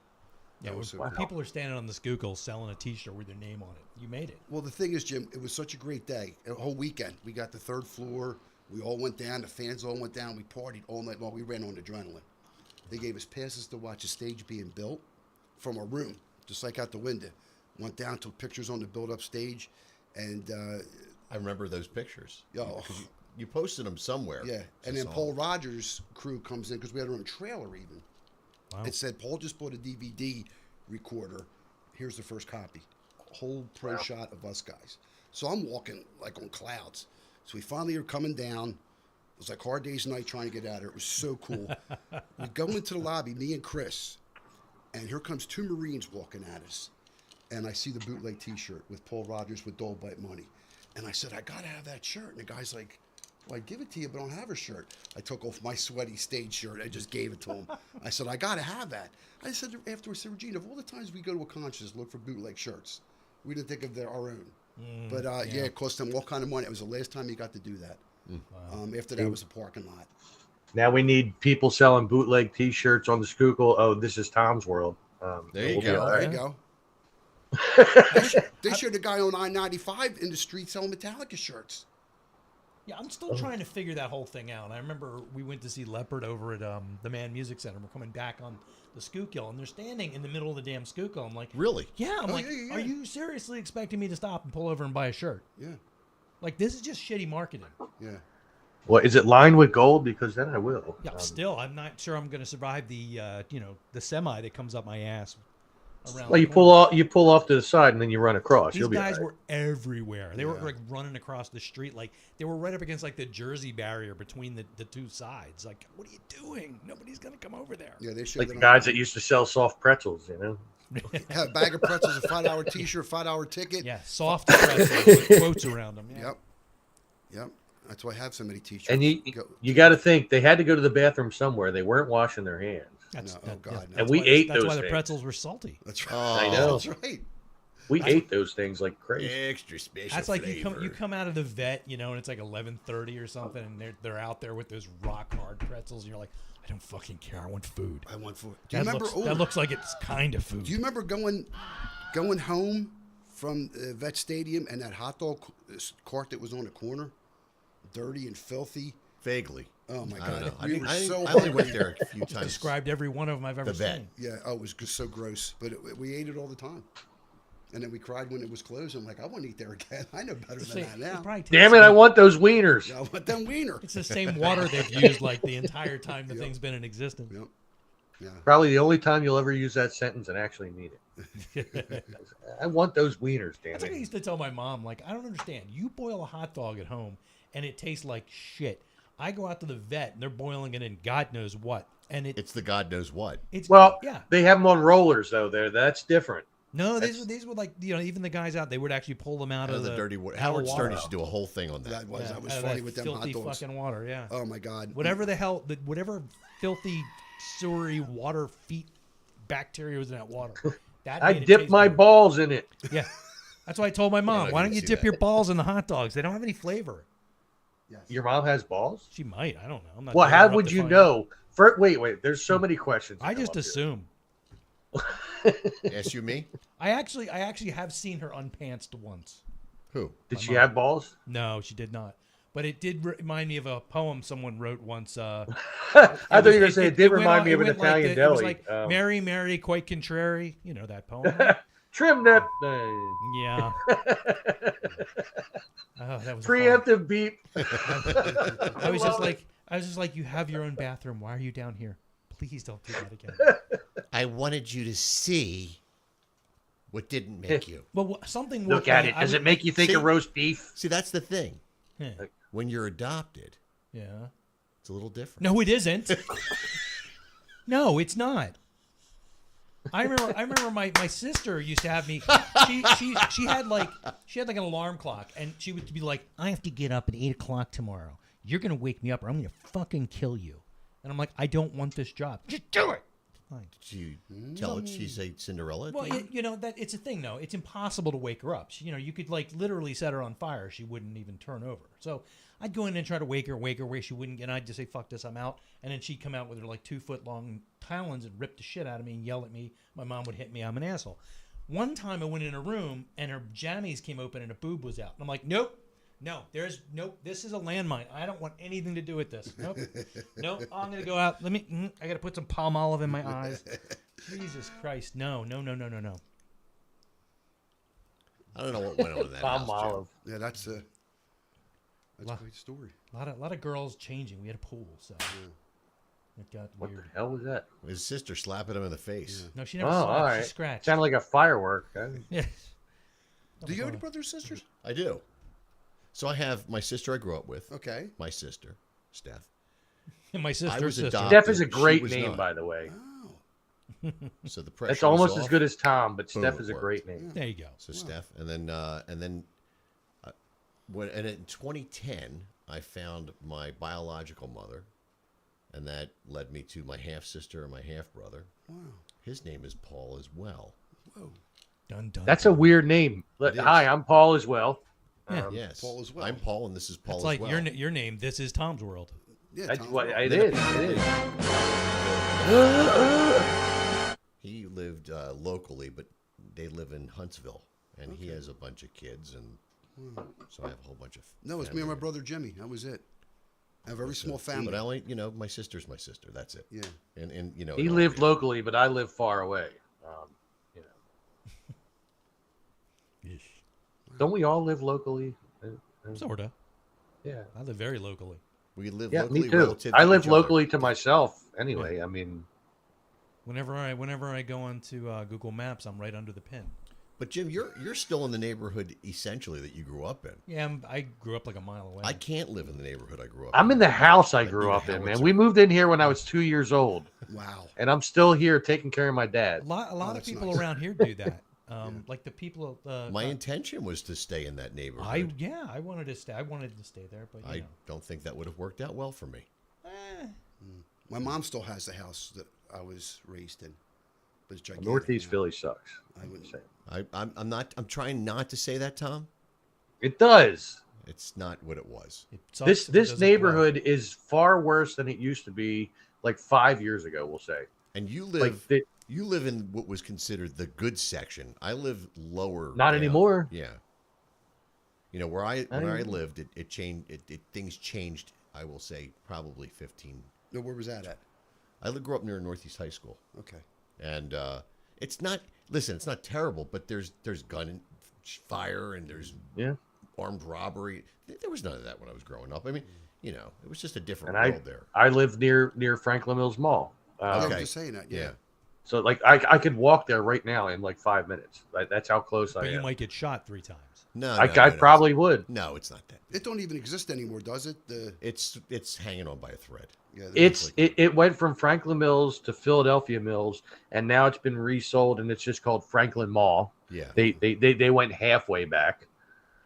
Yeah, That was so when cool. people are standing on the Schuylkill selling a T-shirt with their name on it. You made it. Well, the thing is, Jim, it was such a great day. A whole weekend. We got the 3rd floor. We all went down. The fans all went down. We partied all night long. We ran on adrenaline. They gave us passes to watch a stage being built from our room, just like out the window. Went down, took pictures on the build-up stage, and I remember those pictures. Oh. Because you posted them somewhere. yeah. And then Paul Rogers' crew comes in because we had our own trailer even. Wow. It said, Paul just bought a DVD recorder. Here's the first copy. Whole pro shot of us guys. So I'm walking like on clouds. So we finally are coming down. It was like hard day's night trying to get out of there. It was so cool. We go into the lobby, me and Chris, and here comes 2 Marines walking at us. And I see the bootleg T-shirt with Paul Rogers with Dole Bite Money. And I said, I got to have that shirt. And the guy's like, well, I'd give it to you, but I don't have a shirt. I took off my sweaty stage shirt. I just gave it to him. I said, I got to have that. I said afterwards, Regina, of all the times we go to a concert, look for bootleg shirts. We didn't think of our own. But yeah, it cost him all kind of money. It was the last time he got to do that. After that was a parking lot. Now we need people selling bootleg T-shirts on the Schuylkill. Oh, this is Tom's World. There you we'll be go. all There right. you go. They showed a guy on I-95 in the street selling Metallica shirts. Yeah, I'm still trying to figure that whole thing out. I remember we went to see Leopard over at the Man Music Center. We're coming back on the Schuylkill, and they're standing in the middle of the damn Schuylkill. I'm like, Really? yeah. I'm Oh, like, yeah. are you seriously expecting me to stop and pull over and buy a shirt? Yeah, Like, this is just shitty marketing. yeah. Well, is it lined with gold? Because then I will. Yeah, still, I'm not sure I'm going to survive the the semi that comes up my ass. Around Well, the you corner. pull off to the side and then you run across. These You'll be guys all right. were everywhere. They were like running across the street, like they were right up against like the Jersey barrier between the two sides. Like, what are you doing? Nobody's gonna come over there. Yeah, they showed like it the on- guys that used to sell soft pretzels, you know. Have a bag of pretzels, a $5 T-shirt, $5 ticket. Yeah, soft pretzels with quotes around them. Yeah. Yep. That's why I have so many T-shirts. And Go- you got to think they had to go to the bathroom somewhere. They weren't washing their hands. That's, No, oh, that- God, no. that's And we why- ate That's those why the things. pretzels were salty. That's right. Oh, I know. That's right. We ate those things like crazy. Extra special. That's like you flavor. come out of the vet, and it's like 11:30 or something, and they're out there with those rock hard pretzels, and you're like, I don't fucking care. I want food. I want food. Do you That remember? looks, that looks like it's kind of food. Do you remember going home from Vet Stadium and that hot dog cart that was on the corner, dirty and filthy? Vaguely. Oh my I don't God! know. I, We didn't- were I, so I only hungry. went there a few times. Described every one of them I've ever The vet. seen. Yeah, oh, it was just so gross. But we ate it all the time. And then we cried when it was closed. I'm like, I want to eat there again. I know better than that now. Damn it! I want those wieners. Yeah, I want them wiener. It's the same water they've used like the entire time the thing's been in existence. Yep. Yeah. Probably the only time you'll ever use that sentence and actually mean it. I want those wieners, damn That's like I it. used to tell my mom, like, I don't understand. You boil a hot dog at home and it tastes like shit. I go out to the vet and they're boiling it in God knows what. And It's the God knows what. it's Well, yeah. they have them on rollers though. That's different. No, these were like, even the guys out, they would actually pull them out Out of of the dirty water. out of Howard water. Stern used to do a whole thing on that. That was Out of funny that with them filthy hot dogs. fucking water, yeah. Oh my God. Whatever the hell, whatever filthy, sewery water feet bacteria was in that water. That I made it dip taste my good. balls in it. Yeah. That's why I told my mom, I why don't didn't you see dip that. your balls in the hot dogs? They don't have any flavor. Yes. Your mom has balls? She might. I don't know. I'm not Well, digging how her up would to you find know? Wait. There's so many questions. that I come just up here. assume. Ask you me? I actually have seen her unpantsed once. Who? Did she have balls? No, she did not. But it did remind me of a poem someone wrote once. I thought you were going to say it did went remind on- me of an went like Italian It was deli. like, Mary, Mary, quite contrary. You know that poem. Trim that. Yeah. Oh, that was Preemptive beep. I was just like, you have your own bathroom. Why are you down here? Please don't do that again. I wanted you to see what didn't make you. Well, something. Look at it. Does it make you think of roast beef? See, that's the thing. Yeah. When you're adopted, Yeah. it's a little different. No, it isn't. No, it's not. I remember my sister used to have me. She had like an alarm clock, and she would be like, "I have to get up at 8 o'clock tomorrow. You're gonna wake me up, or I'm gonna fucking kill you." And I'm like, "I don't want this job. Just do it." Fine. Did you tell her she's a Cinderella? Well, that it's a thing. No, it's impossible to wake her up. She, you could like literally set her on fire. She wouldn't even turn over. So I'd go in and try to wake her where she wouldn't. And I'd just say, "Fuck this, I'm out." And then she'd come out with her like 2-foot long talons and rip the shit out of me and yell at me. My mom would hit me. I'm an asshole. One time I went in a room and her jammies came open and a boob was out. And I'm like, nope. No, this is a landmine. I don't want anything to do with this. Nope. Nope. I'm going to go out. I got to put some palm olive in my eyes. Jesus Christ. No. I don't know what went on in that Palm house, olive. Yeah, that's a great story. A lot of girls changing. We had a pool, so it got What weird. the hell was that? Jim. His sister slapping him in the face. No, she never Oh, slapped. all right. She scratched. Sounded like a firework. Yeah. Do you have any brothers or sisters? I do. So I have my sister I grew up with. Okay. My sister, Steph. And my I sister. was adopted. Steph is a She great was name, not. by the way. Oh. So the pressure That's almost was as off. good as Tom, but Boom, Steph it is a worked. great name. There you go. So Steph, and then in 2010, I found my biological mother, and that led me to my half sister and my half brother. Wow. His name is Paul as well. Whoa. Dun, dun, That's a weird name. It is. Hi, I'm Paul as well. Yes, Paul as well. I'm Paul, and this is Paul It's as like well. your name. This is Tom's World. Yeah, That's Tom. what it is. It is. He lived locally, but they live in Huntsville, and he has a bunch of kids, and so I have a whole bunch of. No, it's me and my family. brother Jimmy. That was it. I have a very small family. But I only, my sister's my sister. That's it. Yeah. And He lived locally, but I live far away. Don't we all live locally? Sorta. Yeah. I live very locally. We live Yeah, locally me too. relative I to live each other. locally to myself anyway. I mean, Whenever I go onto Google Maps, I'm right under the pin. But Jim, you're still in the neighborhood essentially that you grew up in. Yeah, I grew up like a mile away. I can't live in the neighborhood I grew up. I'm in the house I Like grew being a up in, man. howitzer. We moved in here when I was 2 years old, Wow. and I'm still here taking care of my dad. A lot of that's people nice. around here do that. Like the people. My intention was to stay in that neighborhood. I wanted to stay. I wanted to stay there, but I don't think that would have worked out well for me. My mom still has the house that I was raised in. But it's gigantic. Northeast now. Philly sucks. I wouldn't say. I'm trying not to say that, Tom. It does. It's not what it was. it sucks if it This doesn't neighborhood is far worse than it used to be, like 5 years ago. We'll say. And you Like live the, you live in what was considered the good section. I live lower. Not down. anymore. Yeah. Where I anymore. lived, it changed. Things changed. I will say probably 15. No, where was that at? I grew up near Northeast High School, Okay. and it's not. Listen, it's not terrible, but there's gun and fire, and there's Yeah. armed robbery. There was none of that when I was growing up. I mean, it was just a different And world there. I live near Franklin Mills Mall. I was Okay. just saying that. Yeah. Yeah. So like I could walk there right now in like 5 minutes. That's how close I But am. you might get shot 3 times. No, I no, no. probably would. No, it's not that. It don't even exist anymore, does it? It's hanging on by a thread. Yeah. It went from Franklin Mills to Philadelphia Mills, and now it's been resold, and it's just called Franklin Mall. Yeah. They went halfway back,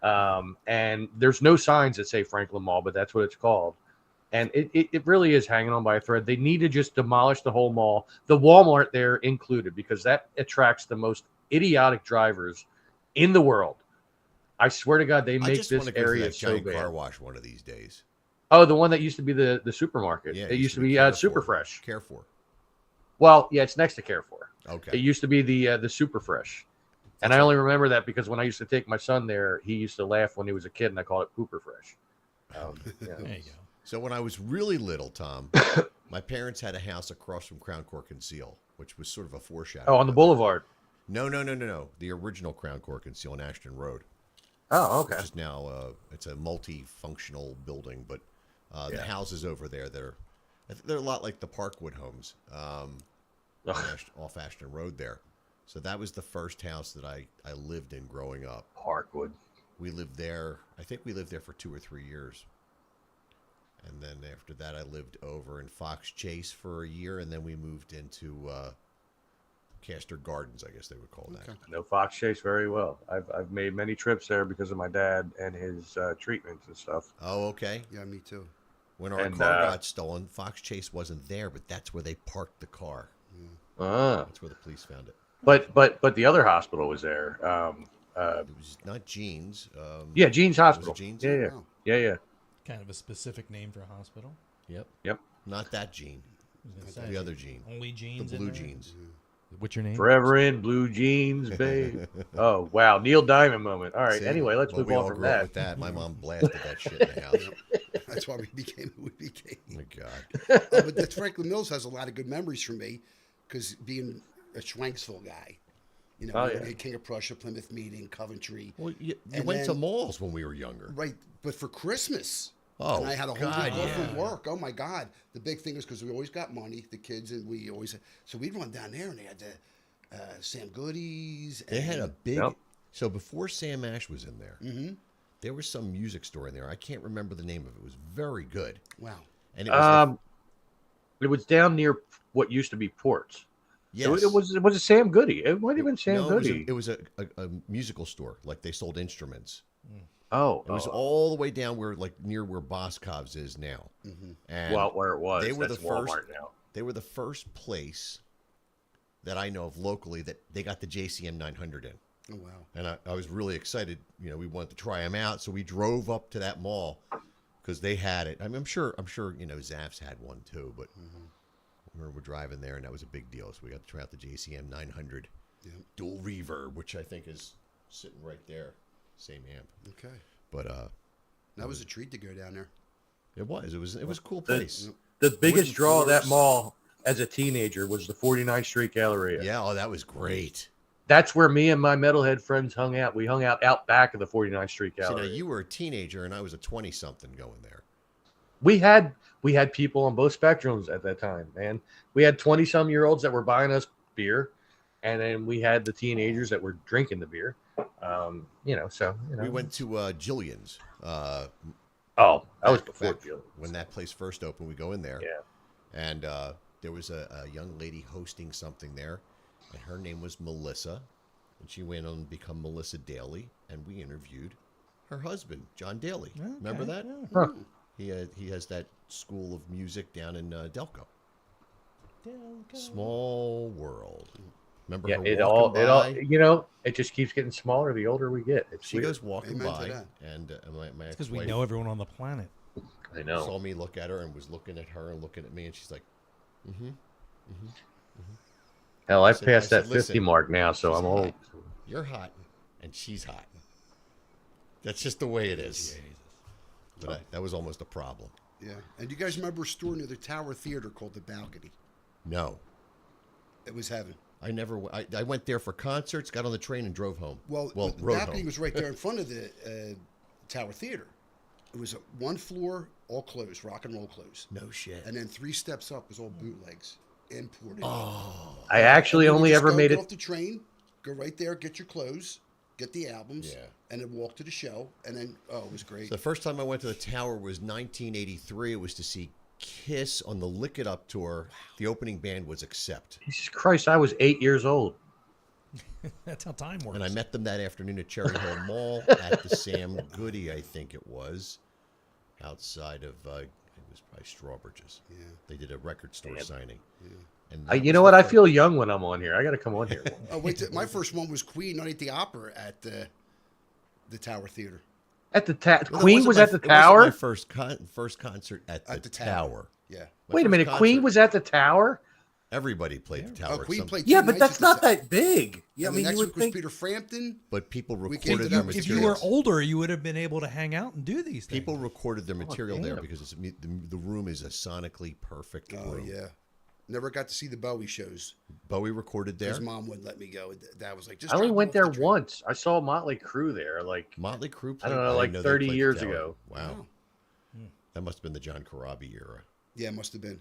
and there's no signs that say Franklin Mall, but that's what it's called. And it really is hanging on by a thread. They need to just demolish the whole mall, the Walmart there included, because that attracts the most idiotic drivers in the world. I swear to God, they I make just this want to go to area that so giant bad. car wash one of these days. Oh, the one that used to be the supermarket. Yeah, it used to be Carrefour. Super Fresh. Carrefour. Well, yeah, it's next to Carrefour. Okay. It used to be the Super Fresh. And I only remember that because when I used to take my son there, he used to laugh when he was a kid, and I called it Pooper Fresh. Yeah. There you go. So when I was really little, Tom, my parents had a house across from Crown Court Conceal, which was sort of a foreshadow. Oh, on the boulevard. No. The original Crown Court Conceal on Ashton Road. Oh, okay. Which is now it's a multifunctional building, but the houses over there they're a lot like the Parkwood homes off Ashton Road there. So that was the first house that I lived in growing up. Parkwood. We lived there. I think we lived there for 2 or 3 years. And then after that, I lived over in Fox Chase for a year, and then we moved into Castor Gardens, I guess they would call that. I know Fox Chase very well. I've made many trips there because of my dad and his treatments and stuff. Oh, okay. Yeah, me too. When our car got stolen, Fox Chase wasn't there, but that's where they parked the car. That's where the police found it. But the other hosptal was there. It was not Jean's. Yeah, Jean's Hospital. Jean's? Yeah. Kind of a specific name for a hospital. Yep. Not that Jean. The other Jean. Only jeans. The blue jeans. What's your name? Forever in blue jeans, babe. Oh wow, Neil Diamond moment. All right. See, anyway, let's move on from grew up that. with that. My mom blasted that shit in the house. That's why we became who we became. Oh my God. But the Franklin Mills has a lot of good memories for me because being a Schwanksville guy. You know, we had King of Prussia, Plymouth Meeting, Coventry. Well, you went to malls when we were younger. Right, but for Christmas. Oh, and I had a whole God, week off from work. Oh, my God. The big thing is because we always got money, the kids, and we always... So we'd run down there, and they had the Sam Goody's. They had a big... Yep. So before Sam Ash was in there, there was some music store in there. I can't remember the name of it. It was very good. Wow. And it was it was down near what used to be Ports. Yes. It was a Sam Goody. It might have been Sam Goody. It was a musical store. Like they sold instruments. Oh. It was all the way down where, like, near where Boscov's is now. And where it was. They were That's the first. Walmart now. They were the first place that I know of locally that they got the JCM 900 in. Oh wow! And I was really excited. You know, we wanted to try them out, so we drove up to that mall because they had it. I mean, I'm sure. You know, Zaff's had one too, but we're driving there, and that was a big deal. So we got to try out the JCM 900 dual reverb, which I think is sitting right there. Same amp. Okay. But that was a treat to go down there. It was a cool place. The biggest draw of that mall as a teenager was the 49th Street Galleria. Yeah, that was great. That's where me and my metalhead friends hung out. We hung out back of the 49th Street Galleria. See, now you were a teenager and I was a 20-something going there. We had people on both spectrums at that time, man. We had 20-some-year-olds that were buying us beer, and then we had the teenagers that were drinking the beer. We went to Jillian's. That was before Jillian's. When that place first opened, we go in there. Yeah. And there was a young lady hosting something there, and her name was Melissa. And she went on to become Melissa Daly, and we interviewed her husband, John Daly. Okay. Remember that? Huh. He has that school of music down in Delco. Small world. Remember her walking by? it just keeps getting smaller the older we get. She goes walking by, and my because we know everyone on the planet. I know. Saw me look at her and was looking at her and looking at me, and she's like, Hell, I've passed that 50 mark now, so I'm old. You're hot, and she's hot. That's just the way it is. But that was almost a problem. Yeah. And do you guys remember a store near the Tower Theater called The Balcony? No. It was heaven. I went there for concerts, got on the train, and drove home. Well, the balcony was right there in front of the Tower Theater. It was one floor, all closed, rock and roll closed. No shit. And then 3 steps up was all bootlegs, imported. Oh. I actually only ever made get it off the train, go right there, get your clothes, get the albums, and then walk to the show. And then, it was great. So the first time I went to the Tower was 1983. It was to see Kiss on the Lick It Up tour. The opening band was Accept. Jesus Christ, I was 8 years old. That's how time works. And I met them that afternoon at Cherry Hill Mall at the Sam Goody, I think it was, outside of, it was probably Strawbridge's. Yeah. They did a record store signing. Yeah. And you know what? I feel young when I'm on here. I got to come on here. Oh, wait. My first one was Queen, Night at the Opera at the Tower Theater. At the Queen was at the Tower? It was my first concert at the Tower. Yeah. Wait a minute. Queen was at the Tower? Everybody played the Tower. Queen played. Yeah, but that's not that big. Yeah, and the next week was Peter Frampton. But people recorded their material. If you were older, you would have been able to hang out and do these things. People recorded their material there because the room is a sonically perfect room. Oh, yeah. Never got to see the Bowie shows. Bowie recorded there. His mom wouldn't let me go. Dad was like, just I only drop went off there the train. once. I saw Motley Crue there, like Motley Crue I played. don't know, didn't like they 30 played years the Tower. ago. Wow. That must have been the John Corabi era. Yeah, it must have been.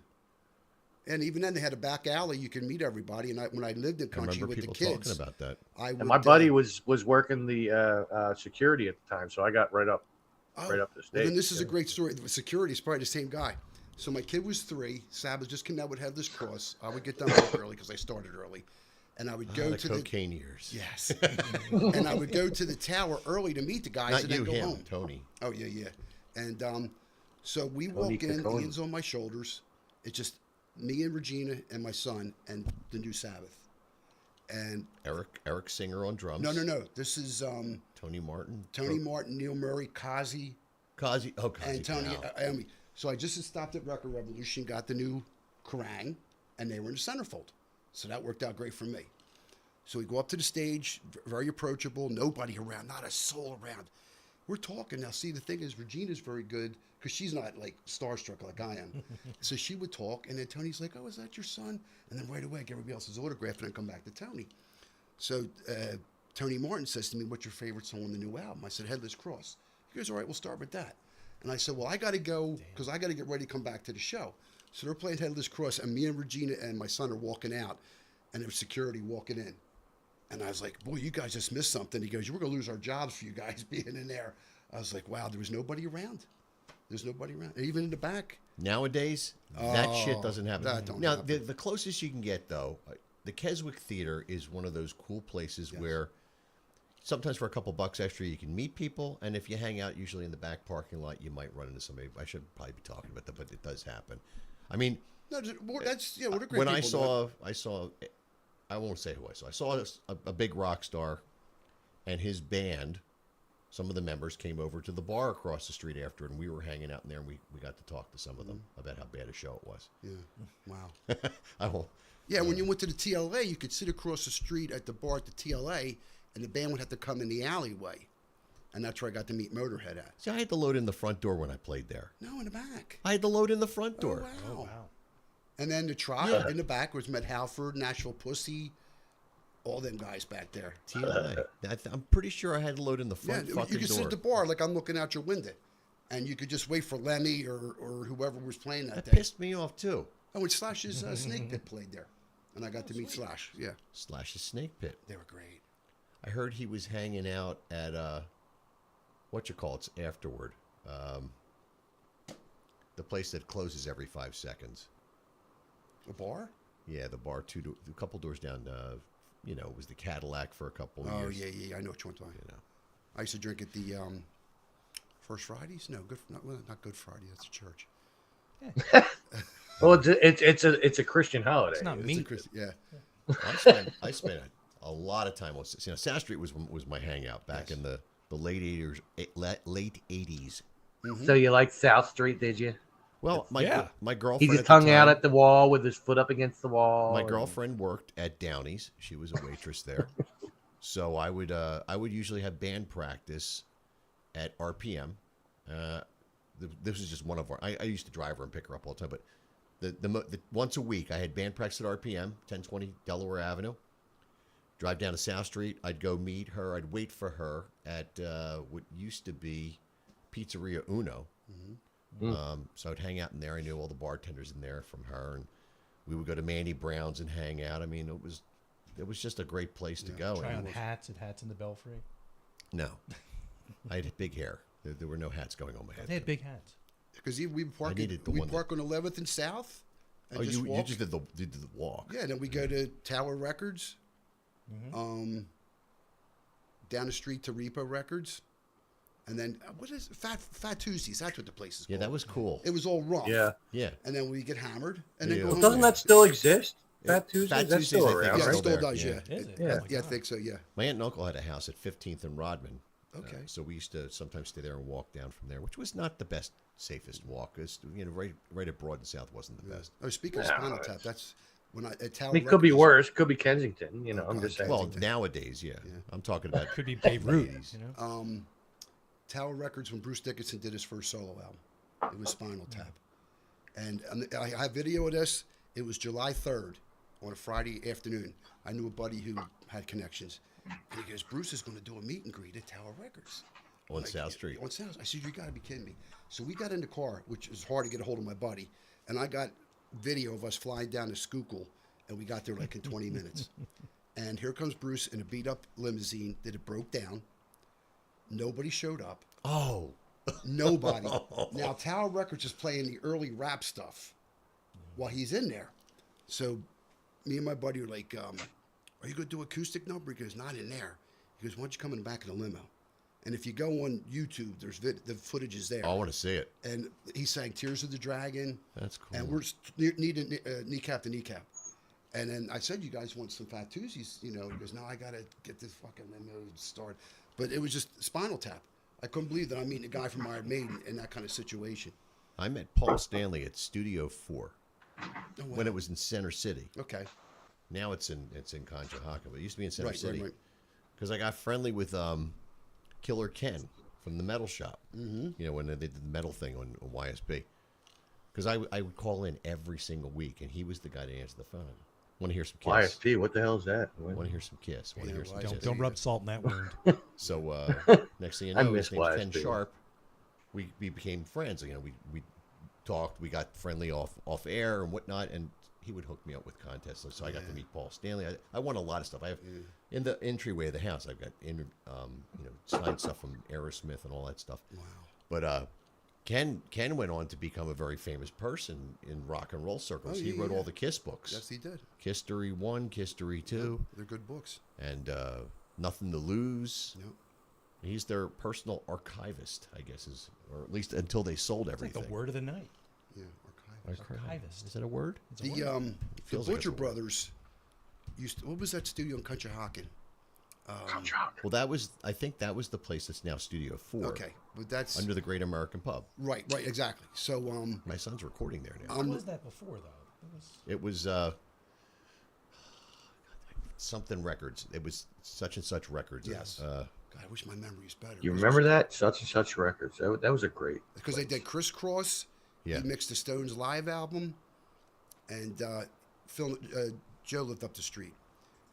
And even then, they had a back alley you can meet everybody. And when I lived in I country remember with the people kids, talking about that. I would, And my buddy was working the security at the time, so I got right up the well, stage. then this is a great story. The security is probably the same guy. So my kid was 3. Sabbath just came out with Headless Cross. I would get done work early because I started early, and I would go the to cocaine years. Yes, and I would go to the tower early to meet the guys Not and you, then go him, home. Tony. Oh yeah. And so we Tony walk in. Coccone. Ian's on my shoulders. It's just me and Regina and my son and the new Sabbath. And Eric Singer on drums. no. This is Tony Martin. Tony Martin, Neil Murray, Kazi, Kazi. Oh, Kazi. and Tony Powell. Iommi. So I just had stopped at Record Revolution, got the new Kerrang, and they were in the centerfold. So that worked out great for me. So we go up to the stage, very approachable, nobody around, not a soul around. We're talking now. See, the thing is, Regina's very good because she's not like starstruck like I am. So she would talk, and then Tony's like, "Oh, is that your son?" And then right away, get everybody else's autograph, and then come back to Tony. So Tony Martin says to me, "What's your favorite song on the new album?" I said, "Headless Cross." He goes, "All right, we'll start with that." And I said, "Well, I got to go because I got to get ready to come back to the show." So they're playing Headless Cross, and me and Regina and my son are walking out, and there's security walking in. And I was like, "Boy, you guys just missed something." He goes, "We're going to lose our jobs for you guys being in there." I was like, "Wow, there was nobody around. There's nobody around. And even in the back." Nowadays, that shit doesn't happen. that don't now, happen. the closest you can get, though, the Keswick Theater is one of those cool places where sometimes for a couple bucks extra you can meet people, and if you hang out usually in the back parking lot, you might run into somebody. I should probably be talking about that, but it does happen. I mean, No, that's what a great when people I saw, I won't say who I saw. I saw a big rock star, and his band. Some of the members came over to the bar across the street after, and we were hanging out in there, and we got to talk to some of them about how bad a show it was. Yeah. Wow. I won't. Yeah, when you went to the TLA, you could sit across the street at the bar at the TLA, and the band would have to come in the alleyway. And that's where I got to meet Motorhead at. See, I had to load in the front door when I played there. No, in the back. I had to load in the front door. Oh, wow. And then the Trot in the back was Met Halford, Nashville Pussy, all them guys back there. TLA. I'm pretty sure I had to load in the front Yeah, fucking you could door. sit at the bar like I'm looking out your window. And you could just wait for Lemmy or whoever was playing that That day. pissed me off, too. Oh, and Slash's Snake Pit played there. And I got to meet Slash. Yeah, Slash's Snake Pit. they were great. I heard he was hanging out at, it's afterward. The place that closes every 5 seconds. A bar? Yeah, the bar a couple doors down. It was the Cadillac for a couple of Oh, years. yeah. I know which one you're talking You know. I used to drink at the First Fridays. No, not Good Friday. That's a church. Well, it's a Christian holiday. It's not It's a meat. Christ- yeah. I spent a lot of time on. South Street was my hangout back in the late '80s. So you liked South Street, did you? Well, my He girlfriend. just at the hung out time- at the wall with his foot up against the wall. My and- girlfriend worked at Downey's. She was a waitress there. So I would usually have band practice at RPM. This was just one of our. I used to drive her and pick her up all the time, but the once a week I had band practice at RPM, 1020 Delaware Avenue. Drive down to South Street. I'd go meet her. I'd wait for her at what used to be Pizzeria Uno. So I'd hang out in there. I knew all the bartenders in there from her, and we would go to Mandy Brown's and hang out. I mean, it was just a great place to go. Try And on it was- hats at Hats in the Belfry. No, I had big hair. There were no hats going on my head. They had big hats. Because we park, needed the we one that- park on 11th and South. And Oh, just you walk. just did the walk. Yeah, then we go to Tower Records, down the street to Repo Records, and then what is Fat Tuesdays? That's what the place is Yeah, called. that was cool. It was all rough. Yeah. Yeah. And then we get hammered, and Yeah. then go Well, home. Doesn't that still exist? Fat Tuesdays? Fat That's Tuesdays, still I think, around, Yeah, it right? still there, does. yeah. Yeah. Is it? Yeah. Oh my Yeah, I God. think so. Yeah. My aunt and uncle had a house at 15th and Rodman. Okay. So we used to sometimes stay there and walk down from there, which was not the best, safest walk. It's, right at Broad and South wasn't the best. Oh, speaking of Spinal Tap, that's when at Tower I mean, it could be Records- worse. Could be Kensington. You know, I'm just saying. Well, nowadays, yeah. I'm talking about Could be Beirut. ladies. You know? Tower Records when Bruce Dickinson did his first solo album. It was Spinal Tap. And I have video of this, It was July 3rd on a Friday afternoon. I knew a buddy who had connections. And he goes, Bruce is going to do a meet and greet at Tower Records. On South Street. On South. I said, you got to be kidding me. So we got in the car, which is hard to get a hold of my buddy. And I got video of us flying down to Schuylkill. And we got there like in 20 minutes. And here comes Bruce in a beat up limousine that it broke down. Nobody showed up. Oh. Nobody. Now, Tower Records is playing the early rap stuff while he's in there. So me and my buddy were like, are you going to do acoustic number? He goes, not in there. He goes, why don't you come in the back of the limo? And if you go on YouTube, there's the footage is there. I want to see it. And he sang Tears of the Dragon. That's cool. And we're kneecap to kneecap. And then I said, you guys want some Fat Tuesdays? You know, he goes, no, I got to get this fucking limo started. But it was just Spinal Tap. I couldn't believe that I'm meeting a guy from Iron Maiden in that kind of situation. I met Paul Stanley at Studio 4 Oh, wow. when it was in Center City. Okay. Now it's in Conshohocken, but it used to be in Center Right, City. right. Because I got friendly with Killer Ken from the Metal Shop. Mm-hmm. You know, when they did the metal thing on YSB. Because I would call in every single week, and he was the guy to answer the phone. Want to hear some Kiss? YSP, what the hell is that? Want to hear some Kiss? Want to hear some Kiss? Don't rub salt in that wound. So next thing you I know, miss his name's Ken YSP. Sharp. We became friends. You know, we talked. We got friendly off air and whatnot, and he would hook me up with contests. So I got to meet Paul Stanley. I won a lot of stuff. I have in the entryway of the house. I've got signed stuff from Aerosmith and all that stuff. Wow. But Ken went on to become a very famous person in rock and roll circles. Oh, He yeah, wrote yeah. all the Kiss books. Yes, he did. Kisstory 1, Kisstory 2, They're good books. and Nothing to Lose. Yep. He's their personal archivist, I guess, or at least until they sold It's like everything. the word of the night. Yeah, archivist. Archivist. Is that a word? It's a word. The feels like it's Butcher a word. Brothers used to, what was that studio in Conshohocken? Well, I think that was the place that's now Studio 4. Okay, but that's Under the Great American Pub. right, exactly. So My son's recording there now. What was that before, though? It was something records. It was such and such records. Yes. God, I wish my memory was better. You remember that? Such and Such Records. That was a great. Because they did Crisscross. Yeah. He mixed the Stones live album, and Joe lived up the street,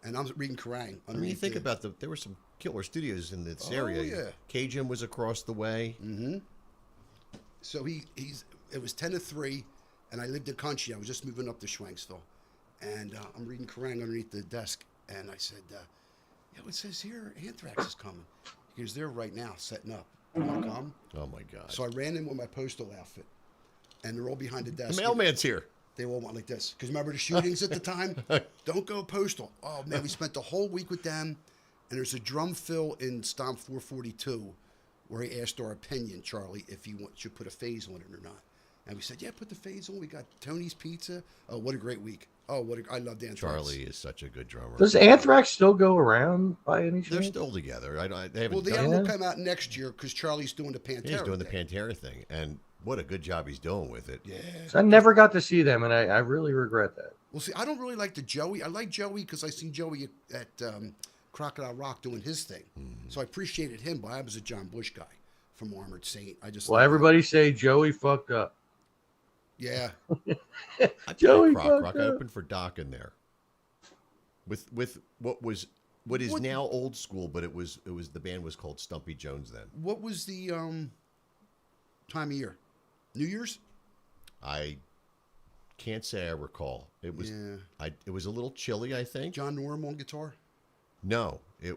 and I'm reading Kerrang. I mean, you think about there were some killer studios in this area. yeah. Cajun was across the way. So it was 10 to 3, and I lived in country. I was just moving up to Schwenksville, and I'm reading Kerrang underneath the desk, and I said, "Yeah, it says here Anthrax is coming." He goes, "They're right now setting up. You want to come?" Oh my God! So I ran in with my postal outfit, and they're all behind the desk. The mailman's here. They all went like this. Because remember the shootings at the time? Don't go postal. Oh, man, we spent the whole week with them. And there's a drum fill in Stomp 442 where he asked our opinion, Charlie, if he should put a phase on it or not. And we said, yeah, put the phase on. We got Tony's Pizza. Oh, what a great week. Oh, I love Anthrax. Charlie is such a good drummer. Does Anthrax still go around by any chance? They're still together. They haven't Well, the done album it. will come out next year because Charlie's doing the Pantera. He's doing the thing. Pantera thing, and what a good job he's doing with it. Yeah. I never got to see them, and I really regret that. Well, see, I don't really like the Joey. I like Joey because I seen Joey at Crocodile Rock doing his thing. So I appreciated him, but I was a John Bush guy from Armored Saint. I just Well, everybody say Joey fucked up. Yeah. I Joey played Croc Rock. I opened for Doc in there. With what is now old school, but it was the band was called Stumpy Jones then. What was the time of year? New Year's? I can't say I recall. It was Yeah. it was a little chilly, I think. John Norm on guitar? No. No.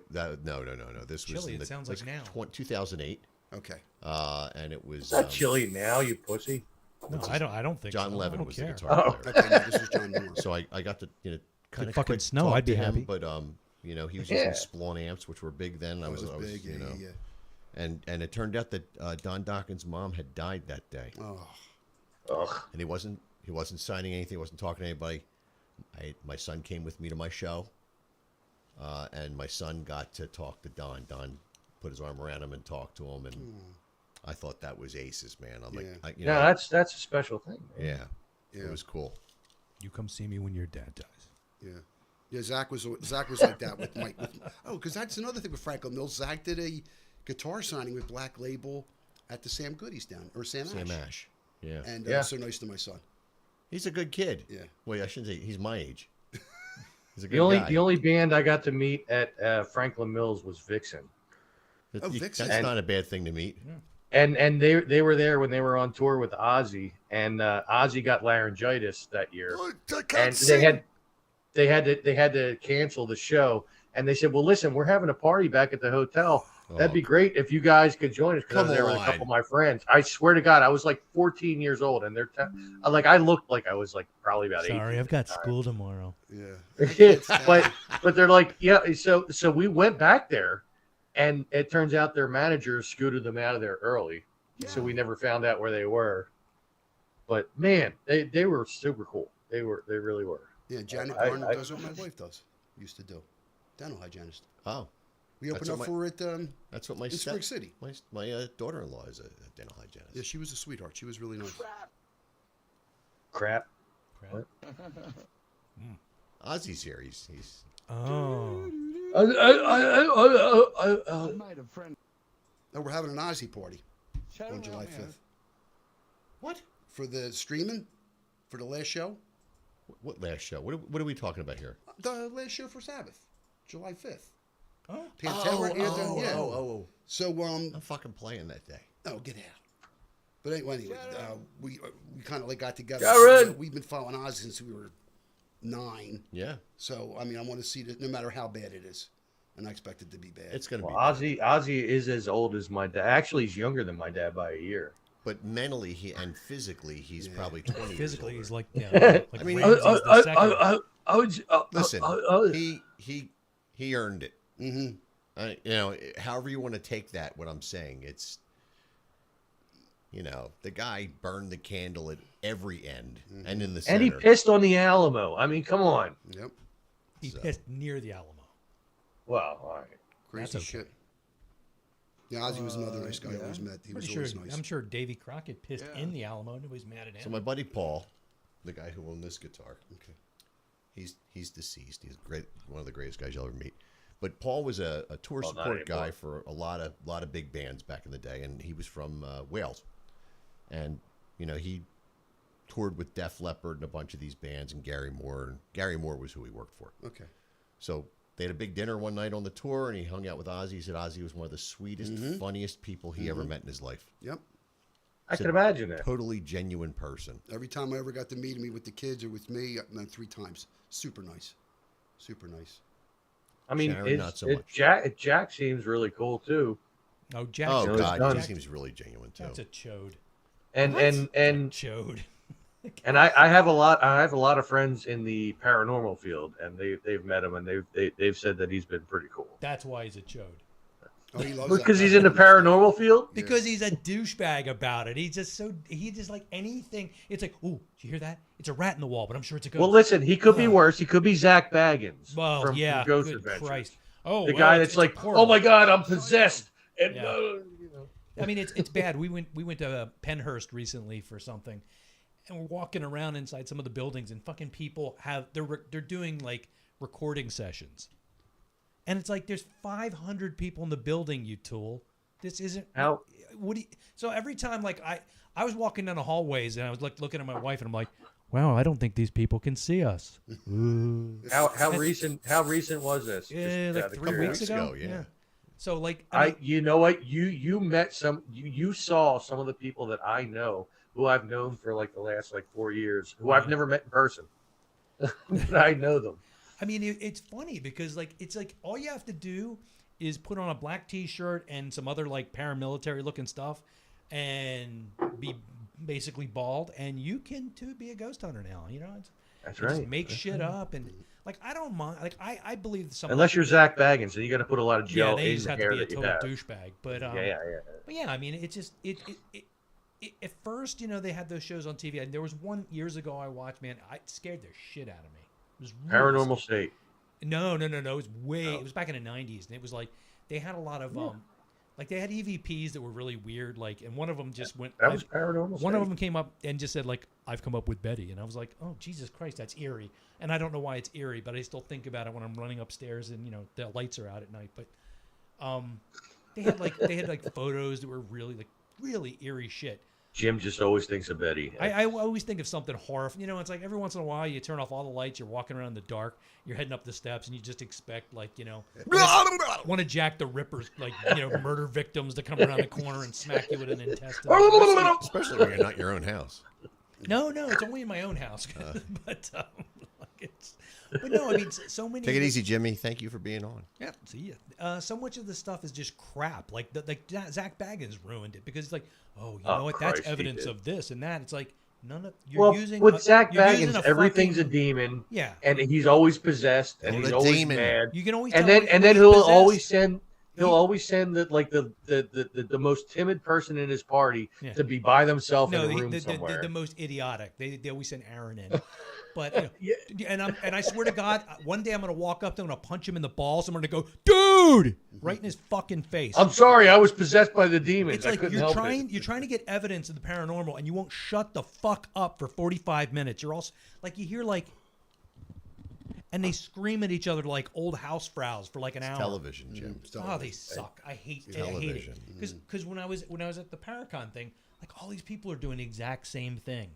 This was Chilly, in it sounds like now. 2008. Okay. And it was Is that chilly now, you pussy? No, I don't think John so. Levin I don't was care. the guitar player. Okay, no, this was John Norm. So I got to kind of fucking snow, I'd be happy. But he was using Splon amps, which were big then. I was big, yeah. And it turned out that Don Dawkins' mom had died that day, Oh, Ugh. and he wasn't signing anything. He wasn't talking to anybody. My son came with me to my show, and my son got to talk to Don. Don put his arm around him and talked to him, and I thought that was aces, man. I'm like, Yeah, that's a special thing. Man. It was cool. You come see me when your dad dies. yeah. Yeah, Zach was like that with Mike. Because that's another thing with Franklin Mills. Zach did a guitar signing with Black Label at the Sam Goodies down, or Sam Sam Ash. Ash. Yeah. And Yeah. so nice to my son. He's a good kid. Yeah. Wait, I shouldn't say he's my age. He's a good The only guy. the only band I got to meet at Franklin Mills was Vixen, Oh, Vixen. That's not a bad thing to meet. and they were there when they were on tour with Ozzy, and Ozzy got laryngitis that year, and they had to cancel the show, and they said, well, listen, we're having a party back at the hotel. That'd be great if you guys could join us. Because I was there with a couple of my friends. I swear to God, I was like 14 years old, and they're like, I looked like I was like probably about 18. Sorry, I've got school tomorrow. Yeah. but they're like, yeah. So we went back there, and it turns out their manager scooted them out of there early, so we never found out where they were. But man, they were super cool. They really were. Yeah, Janet Garner does what my wife used to do. Dental hygienist. Oh. We opened up for it that's what my in Spring City. My daughter-in-law is a dental hygienist. Yeah, she was a sweetheart. She was really nice. Crap. Crap. Ozzy's here. He's Oh. No, we're having an Ozzy party on July 5th. What? For the streaming? For the last show? What last show? What are we talking about here? The last show for Sabbath. July 5th. Oh. Pantera, Anthem, yeah. Oh. So, I'm fucking playing that day. oh, get out. But anyway, we kind of like got together. Jared! We've been following Ozzy since we were 9. Yeah. So, I mean, I want to see it no matter how bad it is. And I expect it to be bad. It's going to be Ozzy is as old as my dad. Actually, he's younger than my dad by a year. But mentally and physically, he's probably 20 Physically, years he's older. like, like I mean, Ramses the second. Listen, he earned it. Mm-hmm. However you want to take that, what I'm saying, it's, the guy burned the candle at every end and in the center. And he pissed on the Alamo. I mean, come on. Yep. He pissed near the Alamo. Well, all right. Crazy shit. Yeah, Ozzy was another nice guy I always met. He was always nice. I'm sure Davy Crockett pissed in the Alamo. Nobody's mad at him. So my buddy Paul, the guy who owned this guitar, he's deceased. He's one of the greatest guys you'll ever meet. But Paul was a tour support guy for a lot of big bands back in the day, and he was from Wales, and he toured with Def Leppard and a bunch of these bands, and Gary Moore. And Gary Moore was who he worked for. Okay. So they had a big dinner one night on the tour, and he hung out with Ozzy. He said Ozzy was one of the sweetest, funniest people he ever met in his life. Yep. I can imagine that. Totally genuine person. Every time I ever got to meet him with the kids or with me, 3 times. Super nice. Super nice. I mean, Sharon, not so much. Jack seems really cool too. Oh, Jack. Oh God, he Jack, seems really genuine too. That's a chode. And Chode. And I have a lot of friends in the paranormal field, and they've met him, and they've said that he's been pretty cool. That's why he's a chode. Oh, he loves Because that he's in the paranormal field. Because he's a douchebag about it. He just like anything. It's like, ooh, did you hear that? It's a rat in the wall, but I'm sure it's a ghost. Well, listen, he could be worse. He could be Zach Baggins Well, from yeah, Ghost good Adventures. Christ. Oh, the well, guy it's that's like, horrible. oh my God, I'm possessed. And Yeah. I mean, it's bad. We went to Penhurst recently for something, and we're walking around inside some of the buildings, and fucking people they're doing like recording sessions, and it's like there's 500 people in the building. You tool. This isn't how. So every time, like I was walking down the hallways, and I was like looking at my wife, and I'm like, wow, I don't think these people can see us. How recent was this? Yeah, like 3 weeks ago. Yeah. So like you know what, you met you saw some of the people that I know who I've known for like the last 4 years, who I've never met in person. But I know them. I mean, it's funny because it's like all you have to do is put on a black T-shirt and some other like paramilitary looking stuff, and be basically bald, and you can too be a ghost hunter now. That's right. right. Make shit up, and I don't mind. I believe some. Unless you're Zach Baggins, then you got to put a lot of gel they in just the have hair to be a that you total have. douchebag. But But yeah, I mean, it's just it at first, they had those shows on TV, and there was one years ago I watched. Man, it scared the shit out of me. It was really Paranormal State. No. It was It was back in the '90s, and it was like they had a lot of like they had EVPs that were really weird. And one of them just went. That was Paranormal State. One of them came up and just said "I've come up with Betty," and I was like, "Oh Jesus Christ, that's eerie." And I don't know why it's eerie, but I still think about it when I'm running upstairs and the lights are out at night. But they had photos that were really eerie shit. Jim just always thinks of Betty. I always think of something horrible. You know, it's like every once in a while you turn off all the lights, you're walking around in the dark, you're heading up the steps, and you just expect, like, you know, one of Jack the Ripper's, like, you know, murder victims to come around the corner and smack you with an intestine. Especially when you're not in your own house. No, it's only in my own house. But no, I mean, so many. Take it easy, Jimmy. Thank you for being on. Yeah, see ya. So much of the stuff is just crap. Like Zach Baggins ruined it because it's like, oh, you know what? That's Christ, he evidence did. of this and that. It's like none of Well, with Zach you're using Baggins, everything's fucking- a demon. Yeah. And he's always possessed, and Well, he's a always demon. mad. You can always and tell then when he's he'll possessed. always send. He'll always send the most timid person in his party Yeah. to be by themselves No, in a room somewhere. the most idiotic. They always send Aaron in. But you know, and I swear to God, one day I'm gonna walk up to him and I'll punch him in the balls. I'm gonna go, dude, right in his fucking face. I'm sorry, I was possessed by the demons. It's I like couldn't you're help trying it. you're trying to get evidence of the paranormal and you won't shut the fuck up for 45 minutes. You're also like you hear like and they scream at each other like old housefraus for like an hour. Television, Jim. Oh, they suck. I hate Television. it. Because when I was at the Paracon thing, like all these people are doing the exact same thing,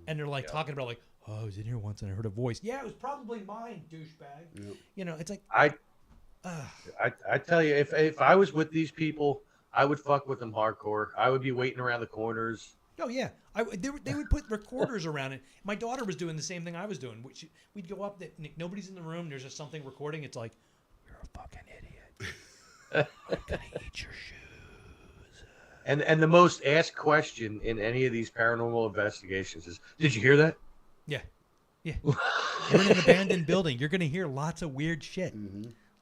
and they're like talking about like, oh, I was in here once and I heard a voice. Yeah, it was probably mine, douchebag. You know, it's like I tell you, if I was with these people, I would fuck with them hardcore. I would be waiting around the corners. oh yeah, they would put recorders around it. My daughter was doing the same thing I was doing. We'd go up, Nick, nobody's in the room. There's just something recording. It's like, you're a fucking idiot. I'm gonna eat your shoes. And the most asked question in any of these paranormal investigations is, did you hear that? Yeah. You're in an abandoned building. You're gonna hear lots of weird shit,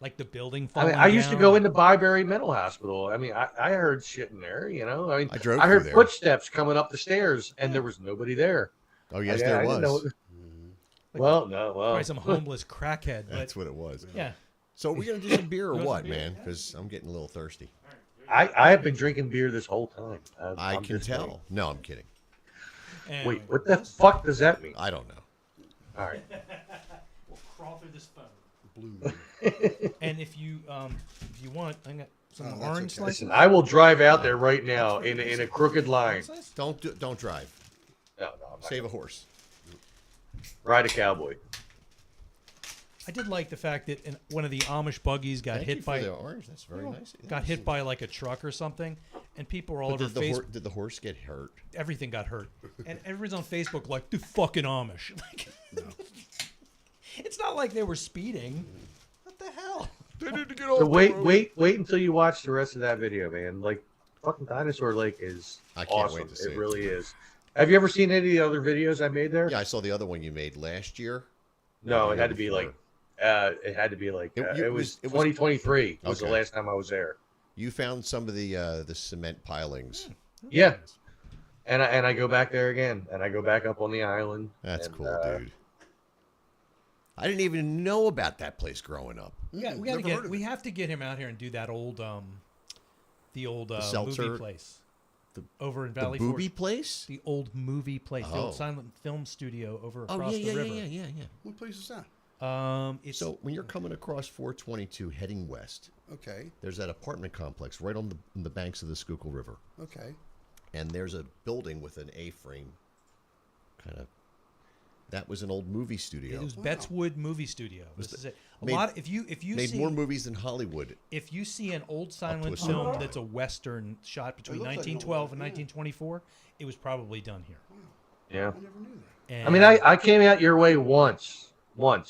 like the building I falling mean, I used to down. go into Byberry Mental Hospital. I mean, I heard shit in there, you know. I mean, I drove I heard through there. footsteps coming up the stairs, and there was nobody there. Oh, yes, I there didn't was. know- Well, no, well, Probably some homeless crackhead. But That's what it was. yeah. So we're going to do some beer or You want what, some beer? man? Because I'm getting a little thirsty. I have been drinking beer this whole time. I I'm can just tell. like, No, I'm kidding. Anyway, wait, what the fuck does that mean? I don't know. All right. We'll crawl through this phone. Blue moon. And if you want, I got some Oh, that's orange okay. slices. Listen, I will drive out there right now in a crooked line. Don't drive. No, I'm not Save a horse. ride a cowboy. I did like the fact that one of the Amish buggies got Thank you hit for by the orange. That's very nice. got hit by like a truck or something, and people were all But over Facebook. did the horse get hurt? Everything got hurt, and everyone's on Facebook like the fucking Amish. Like, it's not like they were speeding. What the hell? They need to get So wait until you watch the rest of that video, man. Like, fucking Dinosaur Lake is I can't awesome. wait to see It it. really is. Have you ever seen any of the other videos I made there? Yeah, I saw the other one you made last year. No, Or it the had to year be like, before. it had to be like, It it was- was 2023 was the Okay. last time I was there. You found some of the cement pilings. Yeah, and I go back there again, and I go back up on the island. That's and, cool, dude. I didn't even know about that place growing up. Yeah, we have to get him out here and do that old the old seltzer- movie place over in Valley the booby Forge. place? The old movie place, the Oh. old silent film studio over Oh, across yeah, the river. yeah. What place is that? It's So when you're coming across 422 heading west, Okay. there's that apartment complex right on the banks of the Schuylkill River. Okay. And there's a building with an A-frame kind of. That was an old movie studio. it was Bettswood Movie Studio. This is it. made- If you Made see more movies than Hollywood. if you see an old to silent a certain film point. that's a western shot between looks like an 1912 old and one, yeah. 1924, it was probably done here. Yeah, I never knew that. And I mean, I came out your way once.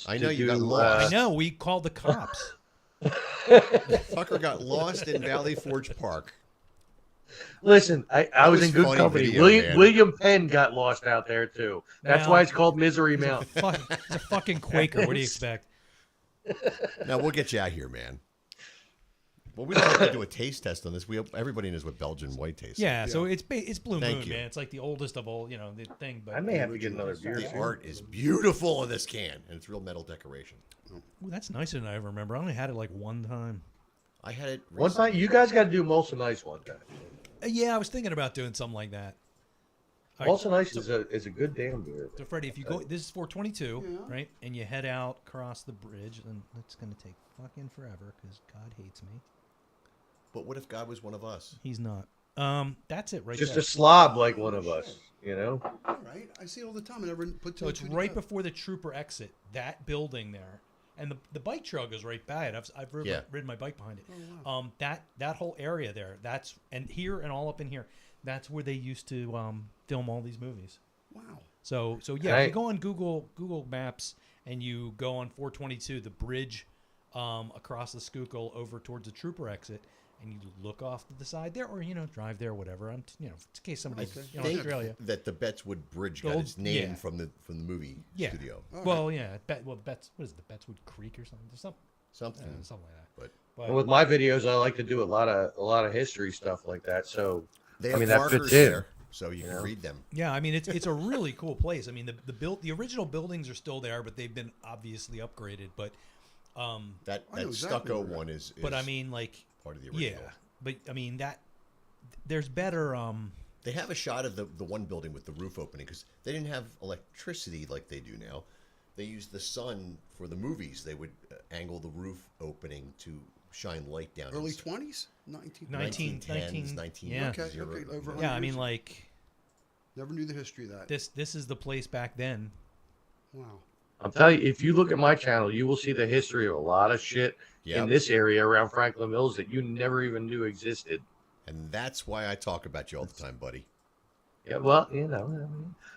I know to you got do, lost. I know we called the cops. Fucker got lost in Valley Forge Park. Listen, I was was in good funny company. video, man. William Penn got lost out there too. That's Now- why it's called Misery Mountain. He's a fucking Quaker. What do you expect? Now we'll get you out here, man. Well, we don't have to do a taste test on this. Everybody knows what Belgian white tastes. Yeah, so it's Blue Thank Moon, you. man. It's like the oldest of all, the thing. But I may have to get another beer. Like. The soon. art is beautiful in this can, and it's real metal decoration. Ooh, that's nicer than I ever remember. I only had it like one time. I had it One time, you guys got to do Molson Ice one time. Yeah, I was thinking about doing something like that. All right, Molson Ice is a good damn beer. so Freddie, if you go, this is 422, right? And you head out across the bridge, and it's going to take fucking forever because God hates me. But what if God was one of us? He's not. That's it right Just there. a slob like one of us, you know. All right, I see it all the time. I never put two So and it's two right together. before the trooper exit. That building there, and the bike trail goes right by it. I've ridden my bike behind it. Oh, wow. That whole area there. That's and here and all up in here. That's where they used to film all these movies. Wow. So yeah, if you go on Google Maps and you go on 422, the bridge across the Schuylkill over towards the trooper exit, and you look off to the side there, or drive there, whatever. In case somebody's in think Australia. that the Betswood Bridge got Old- its name yeah. from the movie Yeah. studio. Well, yeah. Bets. What is the Betswood Creek or something? There's Something. something like that. But And with my videos, I like to do a lot of history stuff like that. So they I have mean, that markers fits in. there, so you can read them. Yeah, I mean it's a really cool place. I mean the original buildings are still there, but they've been obviously upgraded. But That I know exactly stucco where- one is but I mean like part of the original. yeah, but I mean that there's better. They have a shot of the one building with the roof opening because they didn't have electricity like they do now. They used the sun for the movies. They would angle the roof opening to shine light down. Early inside. 20s? 1910s, 19 yeah. Okay, zero, okay, over Yeah, I 100 mean years. like Never knew the history of that. this is the place back then. Wow. I'm telling you, if you look at my channel, you will see the history of a lot of shit Yep. in this area around Franklin Mills that you never even knew existed. And that's why I talk about you all the time, buddy. Yeah, well,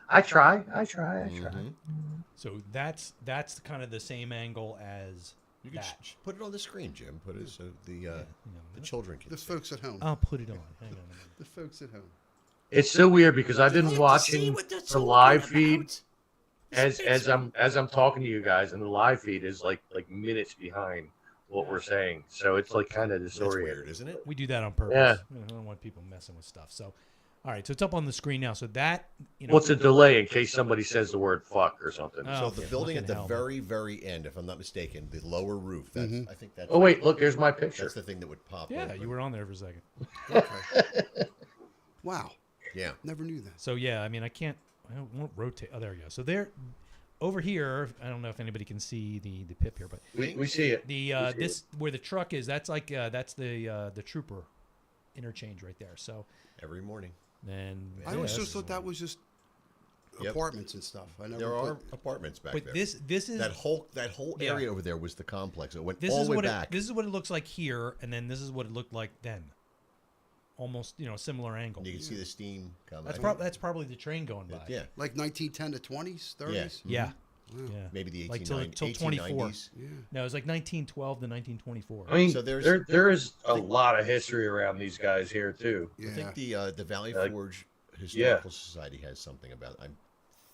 I try. Mhm. So that's kind of the same angle as You can that. put it on the screen, Jim. Put it so the children can The see. folks at home. I'll put it on. Hang on a minute. The folks at home. It's so weird because I've been watching the live feed as I'm talking to you guys, and the live feed is like minutes behind what we're saying. So it's like kind of That's disoriented. weird, isn't it? We do that on purpose. Yeah. I don't want people messing with stuff. So, all right. So it's up on the screen now. So that What's a delay in case somebody says the word fuck or something? Oh, So the okay. building at Fucking the hell, very, very end, if I'm not mistaken, the lower roof. That's I think that's. Oh wait, look, there's my picture. That's the thing that would pop. Yeah, open. you were on there for a second. Okay. Wow. Yeah. Never knew that. So yeah, I mean, I won't rotate. Oh, there you go. So there, over here, I don't know if anybody can see the pip here, but We see it. the this where the truck is, that's like that's the trooper interchange right there. So Every morning. then I always this- just thought that was just Yep. apartments and stuff. I never There put- are apartments back but there. this is that whole Yeah. area over there was the complex. It went this all is the way what back. this is what it looks like here, and then this is what it looked like then. Almost similar angle. And you can see the steam coming. That's probably the train going by. Yeah. like 1910 to 20s, 30s. Yeah. Wow. Yeah. Maybe the Like 1890s. till 24. 1890s. Yeah. No, it was like 1912 to 1924. I mean, So there's- there is a lot of history around these guys here too. Yeah. I think the Valley Forge Historical Society has something about. I'm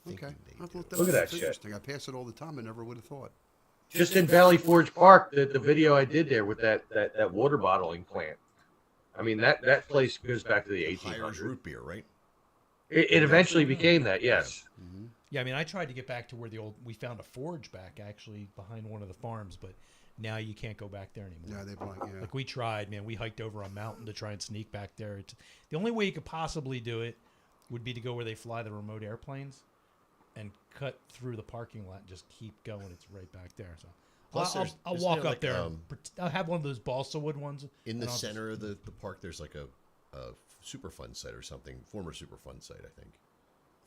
thinking Okay. they I do. thought Look at that was shit. interesting. I pass it all the time. I never would have thought. Just in Valley Forge Park, the video I did there with that water bottling plant. I mean, that place goes back to the Hires 1800s. root beer, right? It eventually became that, yes. Yeah, I mean, I tried to get back to where we found a forge back actually behind one of the farms, but now you can't go back there anymore. Yeah, they've like, yeah. Like we tried, man. We hiked over a mountain to try and sneak back there. The only way you could possibly do it would be to go where they fly the remote airplanes and cut through the parking lot and just keep going. It's right back there. So Plus I'll there's- walk isn't there up like, there. I'll have one of those balsa wood ones. In the and I'll center of the park, there's like a Superfund site or something, former Superfund site, I think,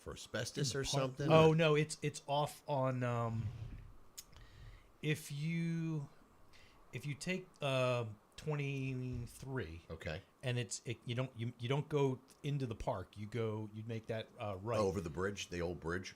for asbestos or something. Oh no, it's off on. If you take 23. Okay. And you don't go into the park. You make that right. Oh, over the bridge, the old bridge.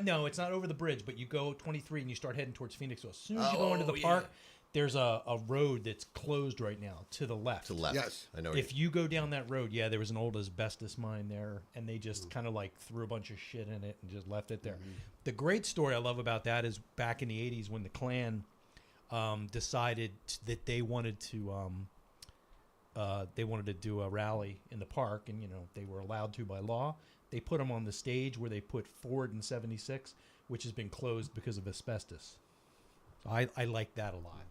No, it's not over the bridge, but you go 23 and you start heading towards Phoenix. So as soon as you go into the park, there's a road that's closed right now to the left. To the left. Yes. I know. If you go down that road, there was an old asbestos mine there, and they just kind of like threw a bunch of shit in it and just left it there. The great story I love about that is back in the 80s when the Klan decided that they wanted to do a rally in the park, and they were allowed to by law. They put them on the stage where they put Ford in 76, which has been closed because of asbestos. So I like that a lot.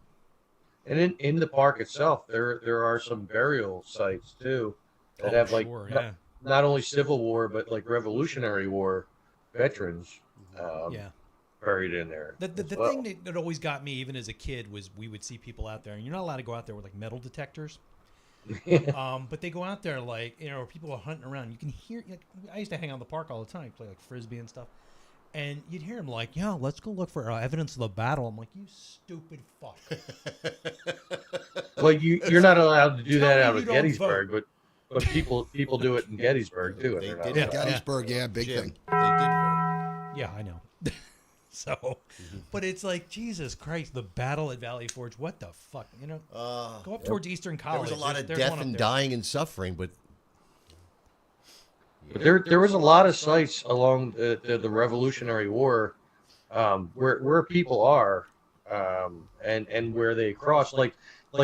And in the park itself, there are some burial sites too that have like sure, not only Civil War but like Revolutionary War veterans buried in there. The as well. thing that always got me, even as a kid, was we would see people out there, and you're not allowed to go out there with like metal detectors. But they go out there like, you know, people are hunting around. You can hear. Like, I used to hang out in the park all the time, play like frisbee and stuff, and you'd hear them like, "Yeah, let's go look for evidence of the battle." I'm like, "You stupid fuck!" Well, you're not allowed to do Tell that me out you of don't Gettysburg, but people do it in Gettysburg too. And They they're not did allowed. Gettysburg, yeah, big Jim, thing. they did vote. Yeah, I know. So, but it's like, Jesus Christ, the battle at Valley Forge. What the fuck, you know? Go up towards Eastern There College. was a lot of There's death one up and there. dying and suffering, but But there was a lot of sites along the Revolutionary War where people are and where they cross. Like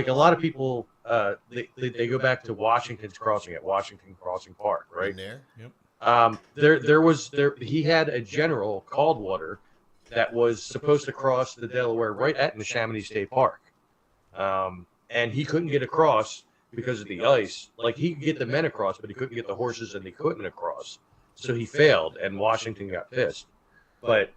a lot of people, they go back to Washington's Crossing at Washington Crossing Park, right? in there. Yep. He had a general, Caldwater, that was supposed to cross the Delaware right at Neshaminy State Park. And he couldn't get across because of the ice. Like, he could get the men across, but he couldn't get the horses and he couldn't across. So he failed, and Washington got pissed. But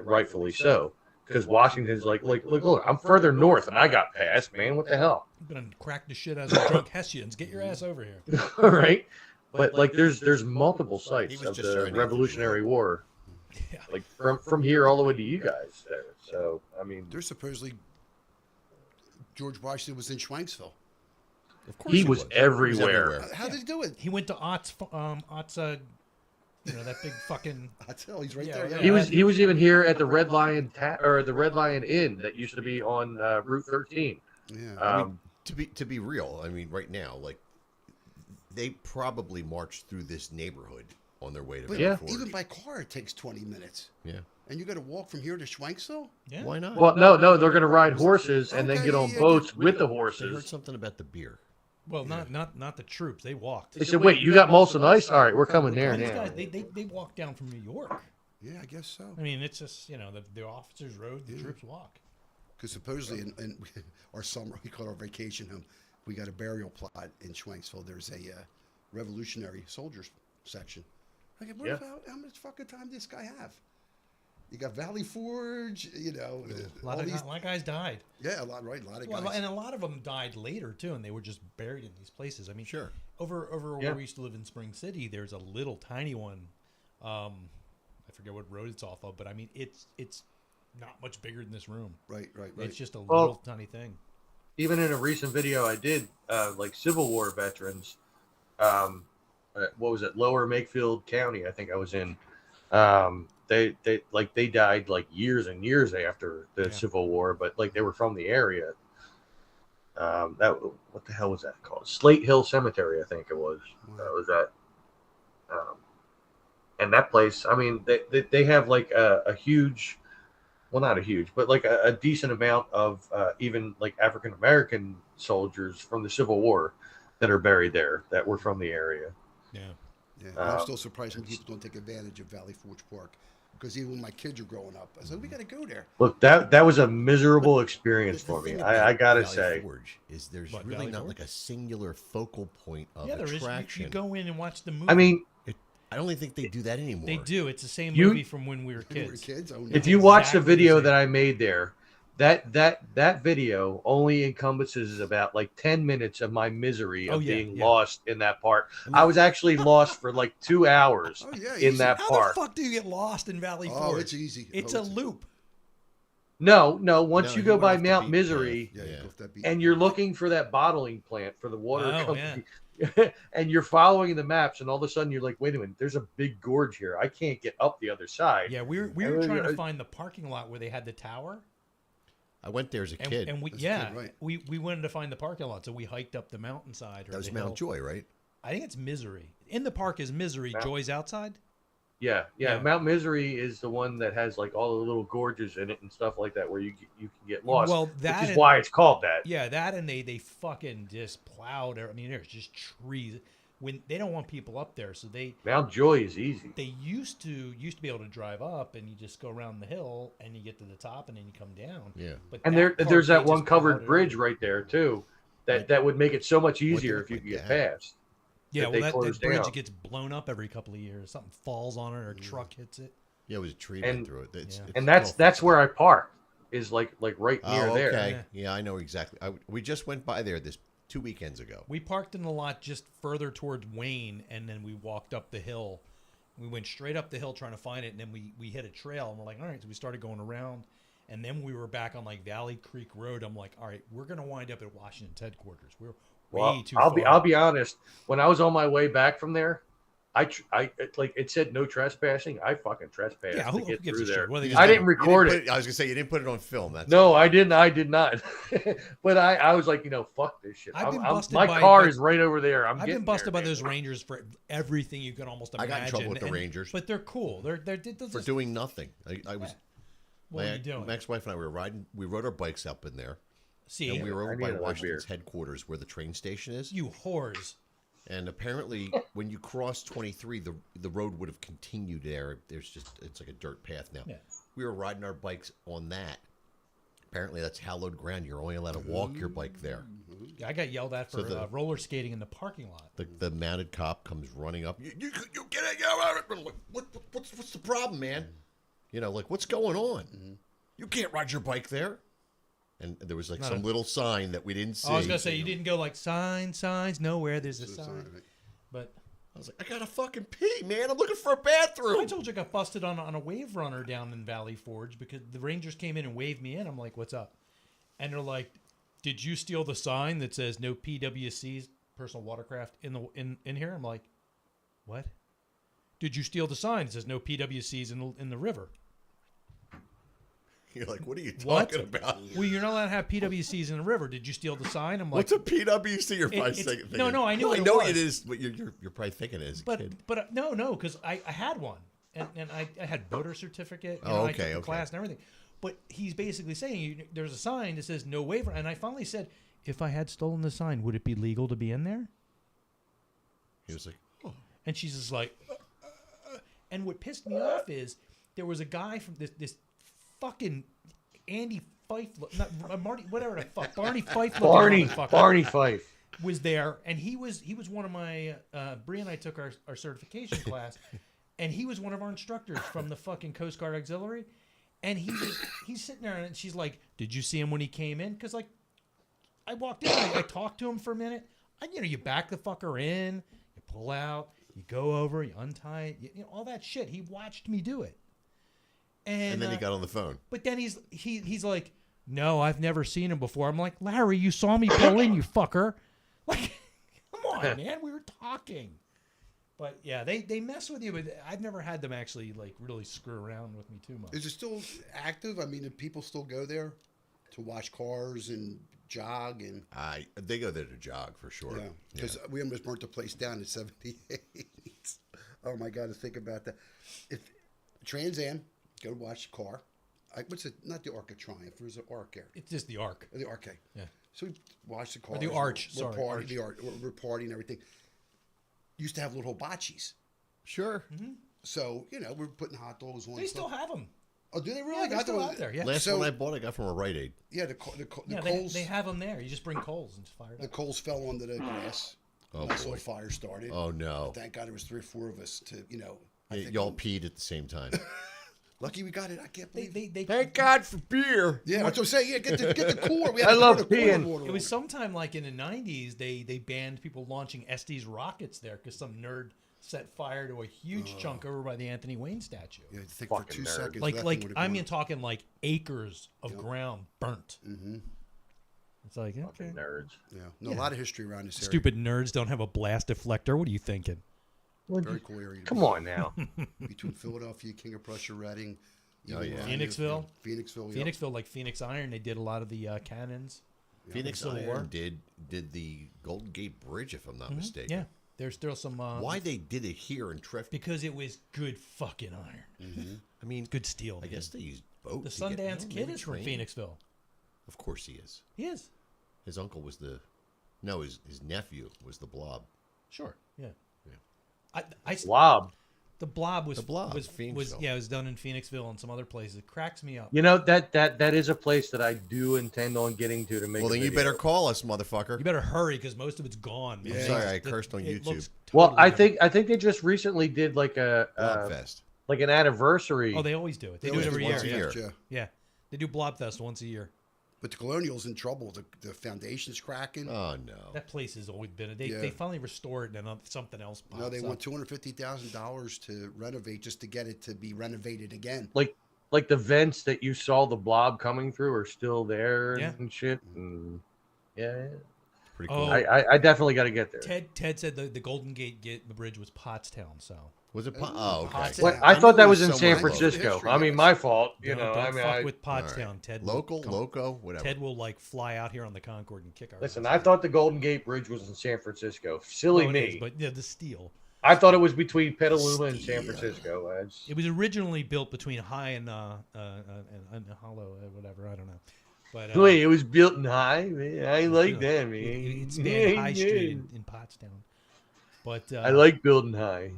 rightfully so, because Washington's like, look, I'm further north and I got past, man. What the hell? I'm gonna crack the shit out of some drunk Hessians. Get your ass over here. All right. But like, there's multiple He sites was of just the starting Revolutionary War, Yeah. like from here all the way to you guys there. So I mean, There's supposedly George Washington was in Schwanksville. Of course he was everywhere. How did he do it? He went to Ott's, you know, that big fucking. I tell he's right Yeah, there. yeah. He was even here at the Red Lion or the Red Lion Inn that used to be on Route 13. Yeah. I mean, to be real, I mean, right now, like, they probably marched through this neighborhood on their way to But Valley Forge. even by car, it takes 20 minutes. Yeah. And you got to walk from here to Schwanksville? Yeah. Why not? Well, no, they're going to ride horses and then Okay, get on yeah, boats with the I heard horses. something about the beer. Well, not the troops. They walked. They said, "Wait, you got Molson Ice? All right, we're coming there These now." guys, they walked down from New York. Yeah, I guess so. I mean, it's just, you know, the officers rode, the troops walk. Because supposedly in our summer, we call our vacation home, we got a burial plot in Schwanksville. There's a Revolutionary Soldiers section. I go, what Yeah. about, how much fucking time does this guy have? You got Valley Forge, you know. A lot of guys died. Yeah, a lot, right? A lot of guys. Well, and a lot of them died later too, and they were just buried in these places. I mean, Sure. Over Yeah. where we used to live in Spring City, there's a little tiny one. I forget what road it's off of, but I mean, it's not much bigger than this room. right. It's just a Well, little tiny thing. Even in a recent video I did, like Civil War veterans, what was it, Lower Makefield County, I think I was in. They died like years and years after the Civil War, but like they were from the area. What the hell was that called? Slate Hill Cemetery, I think it was. That was that. And that place, I mean, they have like a huge, well, not a huge, but like a decent amount of even like African American soldiers from the Civil War that are buried there that were from the area. Yeah. Yeah, I'm still surprised when people don't take advantage of Valley Forge Park. Because even when my kids are growing up, I said, we got to go there. Look, that was a miserable experience The for me. thing I about gotta Valley say. Forge is there's What, really Valley not Forge? like a singular focal point of Yeah, there is. attraction. You go in and watch the movie. I mean, I don't even think they do that anymore. they do. It's the same You- movie from when we were When we were kids. kids, oh, no. if you watch the exactly the video same. that I made there, that video only encompasses about like 10 minutes of my misery of Oh, yeah, being yeah. lost in that park. I was actually lost for like 2 hours Oh, yeah, in easy. that How park. the fuck do you get lost in Valley Oh, Forge? it's easy. It's Oh, a loop. No, once No, you he go went by off the Mount beaten Misery Yeah, you go off that beat. and you're looking for that bottling plant for the water Oh, company. And you're following the maps, and all of a sudden you're like, wait a minute, there's a big gorge here. I can't get up the other side. Yeah, we were trying to find the parking lot where they had the tower. I went there as a And, kid. and we As a kid, right. we wanted to find the parking lot, so we hiked up the mountainside. Or that was the Mount hill. Joy, right? I think it's Misery. In the park is Misery. Mount- Joy's outside. Yeah. Yeah. Mount Misery is the one that has like all the little gorges in it and stuff like that, where you can get lost. Well, that which is and- why it's called that. Yeah, that and they fucking just plowed. I mean, there's just trees. When they don't want people up there, so they Mount Joy is easy. used to be able to drive up and you just go around the hill and you get to the top and then you come down. Yeah. But And that part, there's they that just one plowed covered it bridge over. right there too, that would make it so much easier if you what could get the heck? past. Yeah, that well, they that closed bridge down. gets blown up every couple of years. Something falls on it or a truck hits it. Yeah, it was a tree And- went through it. It's, yeah. it's And that's well where I parked, is like right near Oh, there. okay. Yeah. Yeah, I know exactly. We just went by there this 2 weekends ago. We parked in the lot just further towards Wayne, and then we walked up the hill. We went straight up the hill trying to find it, and then we hit a trail, and we're like, all right. So we started going around, and then we were back on like Valley Creek Road. I'm like, all right, we're gonna wind up at Washington's headquarters. We're way too far. I'll be honest. When I was on my way back from there, I like it said no trespassing. I fucking trespassed Yeah, to who get gives through a shit? there. What are they I gonna didn't do? record it. I was gonna say you didn't put it on film. That's No, I didn't. I did not. But I was like, fuck this shit. I've been busted my by- car by- is right over there. I've been busted by those Rangers for everything you can almost I imagine. got in trouble with the and- Rangers. but they're cool. They're for doing nothing. I was. What are you doing? My ex-wife and I were riding. We rode our bikes up in there. See, and we were I over need by another Washington's beer. headquarters where the train station is. you whores. And apparently, when you cross 23, the road would have continued there. It's like a dirt path now. Yeah. We were riding our bikes on that. Apparently, that's hallowed ground. You're only allowed to walk your bike there. I got yelled at for So roller skating in the parking lot. The mounted cop comes running up. You get it? Yeah, what's the problem, man? Like what's going on? You can't ride your bike there. And there was like some little sign that we didn't see. I was gonna say you didn't go like signs nowhere. There's a sign, but I was like, I gotta fucking pee, man. I'm looking for a bathroom. I told you I got busted on a wave runner down in Valley Forge because the Rangers came in and waved me in. I'm like, what's up? And they're like, did you steal the sign that says no PWCs, personal watercraft, in here? I'm like, what? Did you steal the sign that says no PWCs in the river? You're like, what are you talking about? Well, you're not allowed to have PWCs in the river. Did you steal the sign? I'm like, What's a PWC? You're probably it's- thinking. no, I knew I what it know was. it is, but you're probably thinking it as a kid. But no, because I had one, and I had voter certificate. Oh, I took okay, the okay. class and everything. But he's basically saying there's a sign that says no waiver, and I finally said, if I had stolen the sign, would it be legal to be in there? He was like, oh. And she's just like, and what pissed me off is there was a guy from this fucking Andy Fife, not Marty, whatever the fuck, Barney Fife, Barney Fife was there, and he was one of my Bree and I took our certification class, and he was one of our instructors from the fucking Coast Guard Auxiliary, and he's sitting there, and she's like, "Did you see him when he came in?" Because like, I walked in, I talked to him for a minute. You back the fucker in, you pull out, you go over, you untie it, all that shit. He watched me do it. And then he got on the phone. But then he's like, no, I've never seen him before. I'm like, Larry, you saw me pull in, you fucker. Like, come on, man, we were talking. But yeah, they mess with you, but I've never had them actually like really screw around with me too much. Is it still active? I mean, do people still go there to watch cars and jog and? They go there to jog for sure. Yeah, because we almost burnt the place down in '78. Oh my God, to think about that. If Trans Am. Go watch the car. What's it? Not the Arc of Triumph. There's an Arc there. It's just the Arc. The Arcade. Yeah. So we watch the car. Or the Arch. We're Sorry, partying. Arch. The Arch. We're partying and everything. Used to have little hibachies. Sure. Mm-hmm. So we're putting hot dogs on. They still have them. Oh, do they really? Yeah, they're still out there. Yeah. Last one I bought, I got from a Rite Aid. Yeah, the Yeah, coals. they have them there. You just bring coals and just fire it The up. coals fell onto the grass. Oh, Nice boy. little fire started. Oh, no. Thank God there was 3 or 4 of us to I think Y'all peed at the same time. lucky we got it. I can't believe. They Thank God for beer. Yeah, that's what I'm saying. Yeah, get the cooler. We I had to love pour the cooler peeing. water It was on sometime like in the 90s, they banned people launching Estes rockets there because some nerd set fire to a huge chunk over by the Anthony Wayne statue. Yeah, I think for Fucking 2 nerd. seconds. Like nothing would've I gone. mean talking like acres of ground burnt. Mm-hmm. It's like okay. nerds. Yeah, no, a lot of history around this area. Stupid nerds don't have a blast deflector. What are you thinking? Very cool area. Come on now. Between Philadelphia, King of Prussia, Reading. Oh, yeah. Phoenixville. Phoenixville. Yeah. Phoenixville, like Phoenix Iron, they did a lot of the cannons. Phoenix Civil War. Iron did the Golden Gate Bridge, if I'm not mistaken. Yeah, there's still some. Why they did it here in Treffitt? Because it was good fucking iron. I mean, Good steel. I man. guess they used boats. the to get- Sundance no, Kid maybe is from train. Phoenixville. Of course he is. He is. His uncle was his nephew was the Blob. Sure. Yeah. Yeah. I Blob. The Blob was The Blob, was Phoenixville. yeah, it was done in Phoenixville and some other places. It cracks me up. You know that is a place that I do intend on getting to make. Well, a then you video. better call us, motherfucker. You better hurry because most of it's gone. Man. Yeah. I'm sorry, I cursed on It YouTube. looks Well, totally different. I think they just recently did like Blobfest. like an anniversary. Oh, they always do it. They do it always every do year. once a Yeah. year. Yeah. Yeah, they do Blobfest once a year. But the Colonial's in trouble. The foundation's cracking. Oh no. That place has always been. They Yeah. they finally restored it, and then something else pops No, they up. want $250,000 to renovate just to get it to be renovated again. Like the vents that you saw the blob coming through are still there Yeah. and shit. And yeah. Pretty Oh. cool. I definitely got to get there. Ted said the Golden Gate Bridge was Pottstown, so Was it? Oh, okay. Pottstown. Well, I I thought knew that it was in somewhere San close. Francisco. History, I mean, yes. my fault. You don't know, I mean, fuck I, with Pottstown. Ted will Local, come- loco, whatever. Ted will like fly out here on the Concorde and kick our listen. ass. I thought the Golden Gate Bridge was in San Francisco. Silly Well, it me. is, but yeah, the steel. I thought it was between Petaluma and San Steel. Francisco. It was originally built between High and Hollow, whatever. I don't know. But Wait, it was built in high. Man, I like that, man. It spanned High Street in Pottstown. But I like building high.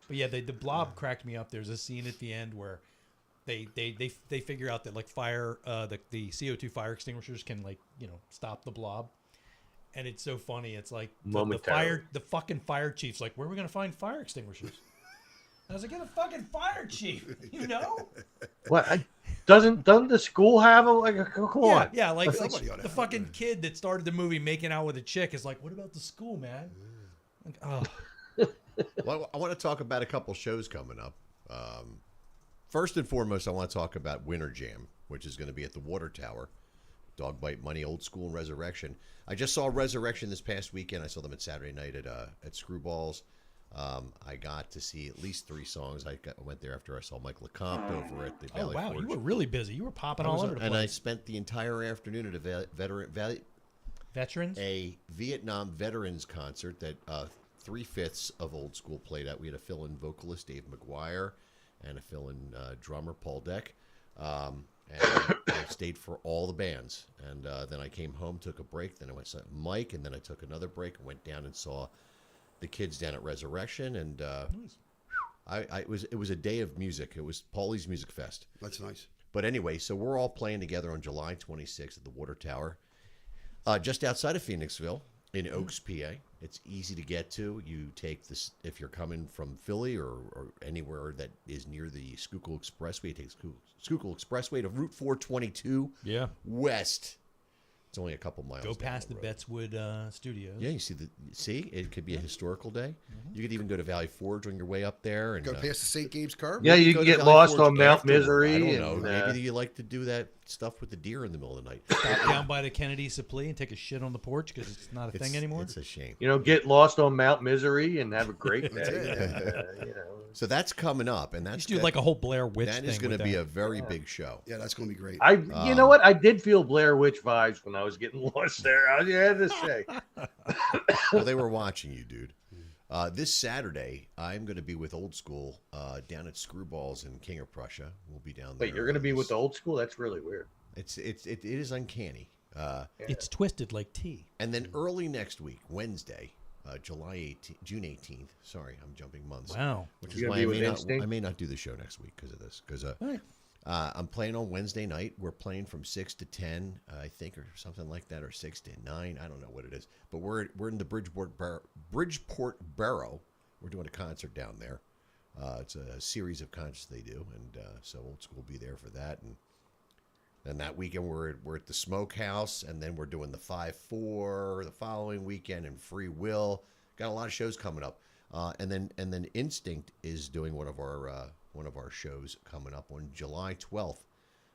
But yeah, the blob cracked me up. There's a scene at the end where they figure out that like fire the CO2 fire extinguishers can like stop the blob, and it's so funny. It's like the fucking fire chief's like, where are we gonna find fire extinguishers? I was like, get a fucking fire chief, What? Doesn't the school have them? Like, come on. Yeah, like Somebody ought to the have fucking one. kid that started the movie making out with a chick is like, what about the school, man? Like, oh. Well, I want to talk about a couple shows coming up. First and foremost, I want to talk about Winter Jam, which is going to be at the Water Tower. Dog Bite Money, Old School, and Resurrection. I just saw Resurrection this past weekend. I saw them at Saturday night at Screwballs. I got to see at least 3 songs. I went there after I saw Mike LeCompte over at the Oh Valley wow, Forge. you were really busy. You were popping I all was- over the and I place. spent the entire afternoon at Veterans. a Vietnam veterans concert that 3/5 of Old School played at. We had a fill-in vocalist, Dave McGuire, and a fill-in drummer, Paul Deck. And I stayed for all the bands. And then I came home, took a break. Then I went to Mike, and then I took another break and went down and saw the kids down at Resurrection. And it was a day of music. It was Paulie's Music Fest. That's nice. But anyway, so we're all playing together on July 26th at the Water Tower, just outside of Phoenixville in Oaks, PA. It's easy to get to. You take this if you're coming from Philly or anywhere that is near the Schuylkill Expressway. It takes Schuylkill Expressway to Route 422 west. It's only a couple miles. Go down past the road. Bettswood Studios. Yeah, you see, it could be a historical day. You could even go to Valley Forge on your way up there and Go past the St. Gabe's curb. Yeah, you go can to get Valley lost Forge on Mount afterward. Misery. I don't know. and, Maybe you like to do that stuff with the deer in the middle of the night. Stop down by the Kennedy Supply and take a shit on the porch because it's not a thing anymore. It's a shame. get lost on Mount Misery and have a great day. and, So that's coming up, and You that's should do like a whole Blair Witch that thing. is going to with be that. a very big show. Yeah, that's going to be great. you know what? I did feel Blair Witch vibes when I was getting lost there. I had to say. Well, they were watching you, dude. This Saturday, I'm going to be with Old School down at Screwballs in King of Prussia. We'll be down there. Wait, you're going to be with the old school? That's really weird. It is uncanny. It's twisted like tea. And then early next week, Wednesday, June 18th. Sorry, I'm jumping months. Wow. Which You is gonna why be I with may, not, Instinct? I may not do the show next week because of this. Because Right. I'm playing on Wednesday night. We're playing from 6 to 10, I think, or something like that, or 6 to 9. I don't know what it is. But we're in the Bridgeport Borough. We're doing a concert down there. It's a series of concerts they do, and so Old School will be there for that. And then that weekend we're at the Smokehouse, and then we're doing the 5-4 the following weekend, and Free Will. Got a lot of shows coming up. And then Instinct is doing one of our shows coming up on July 12th.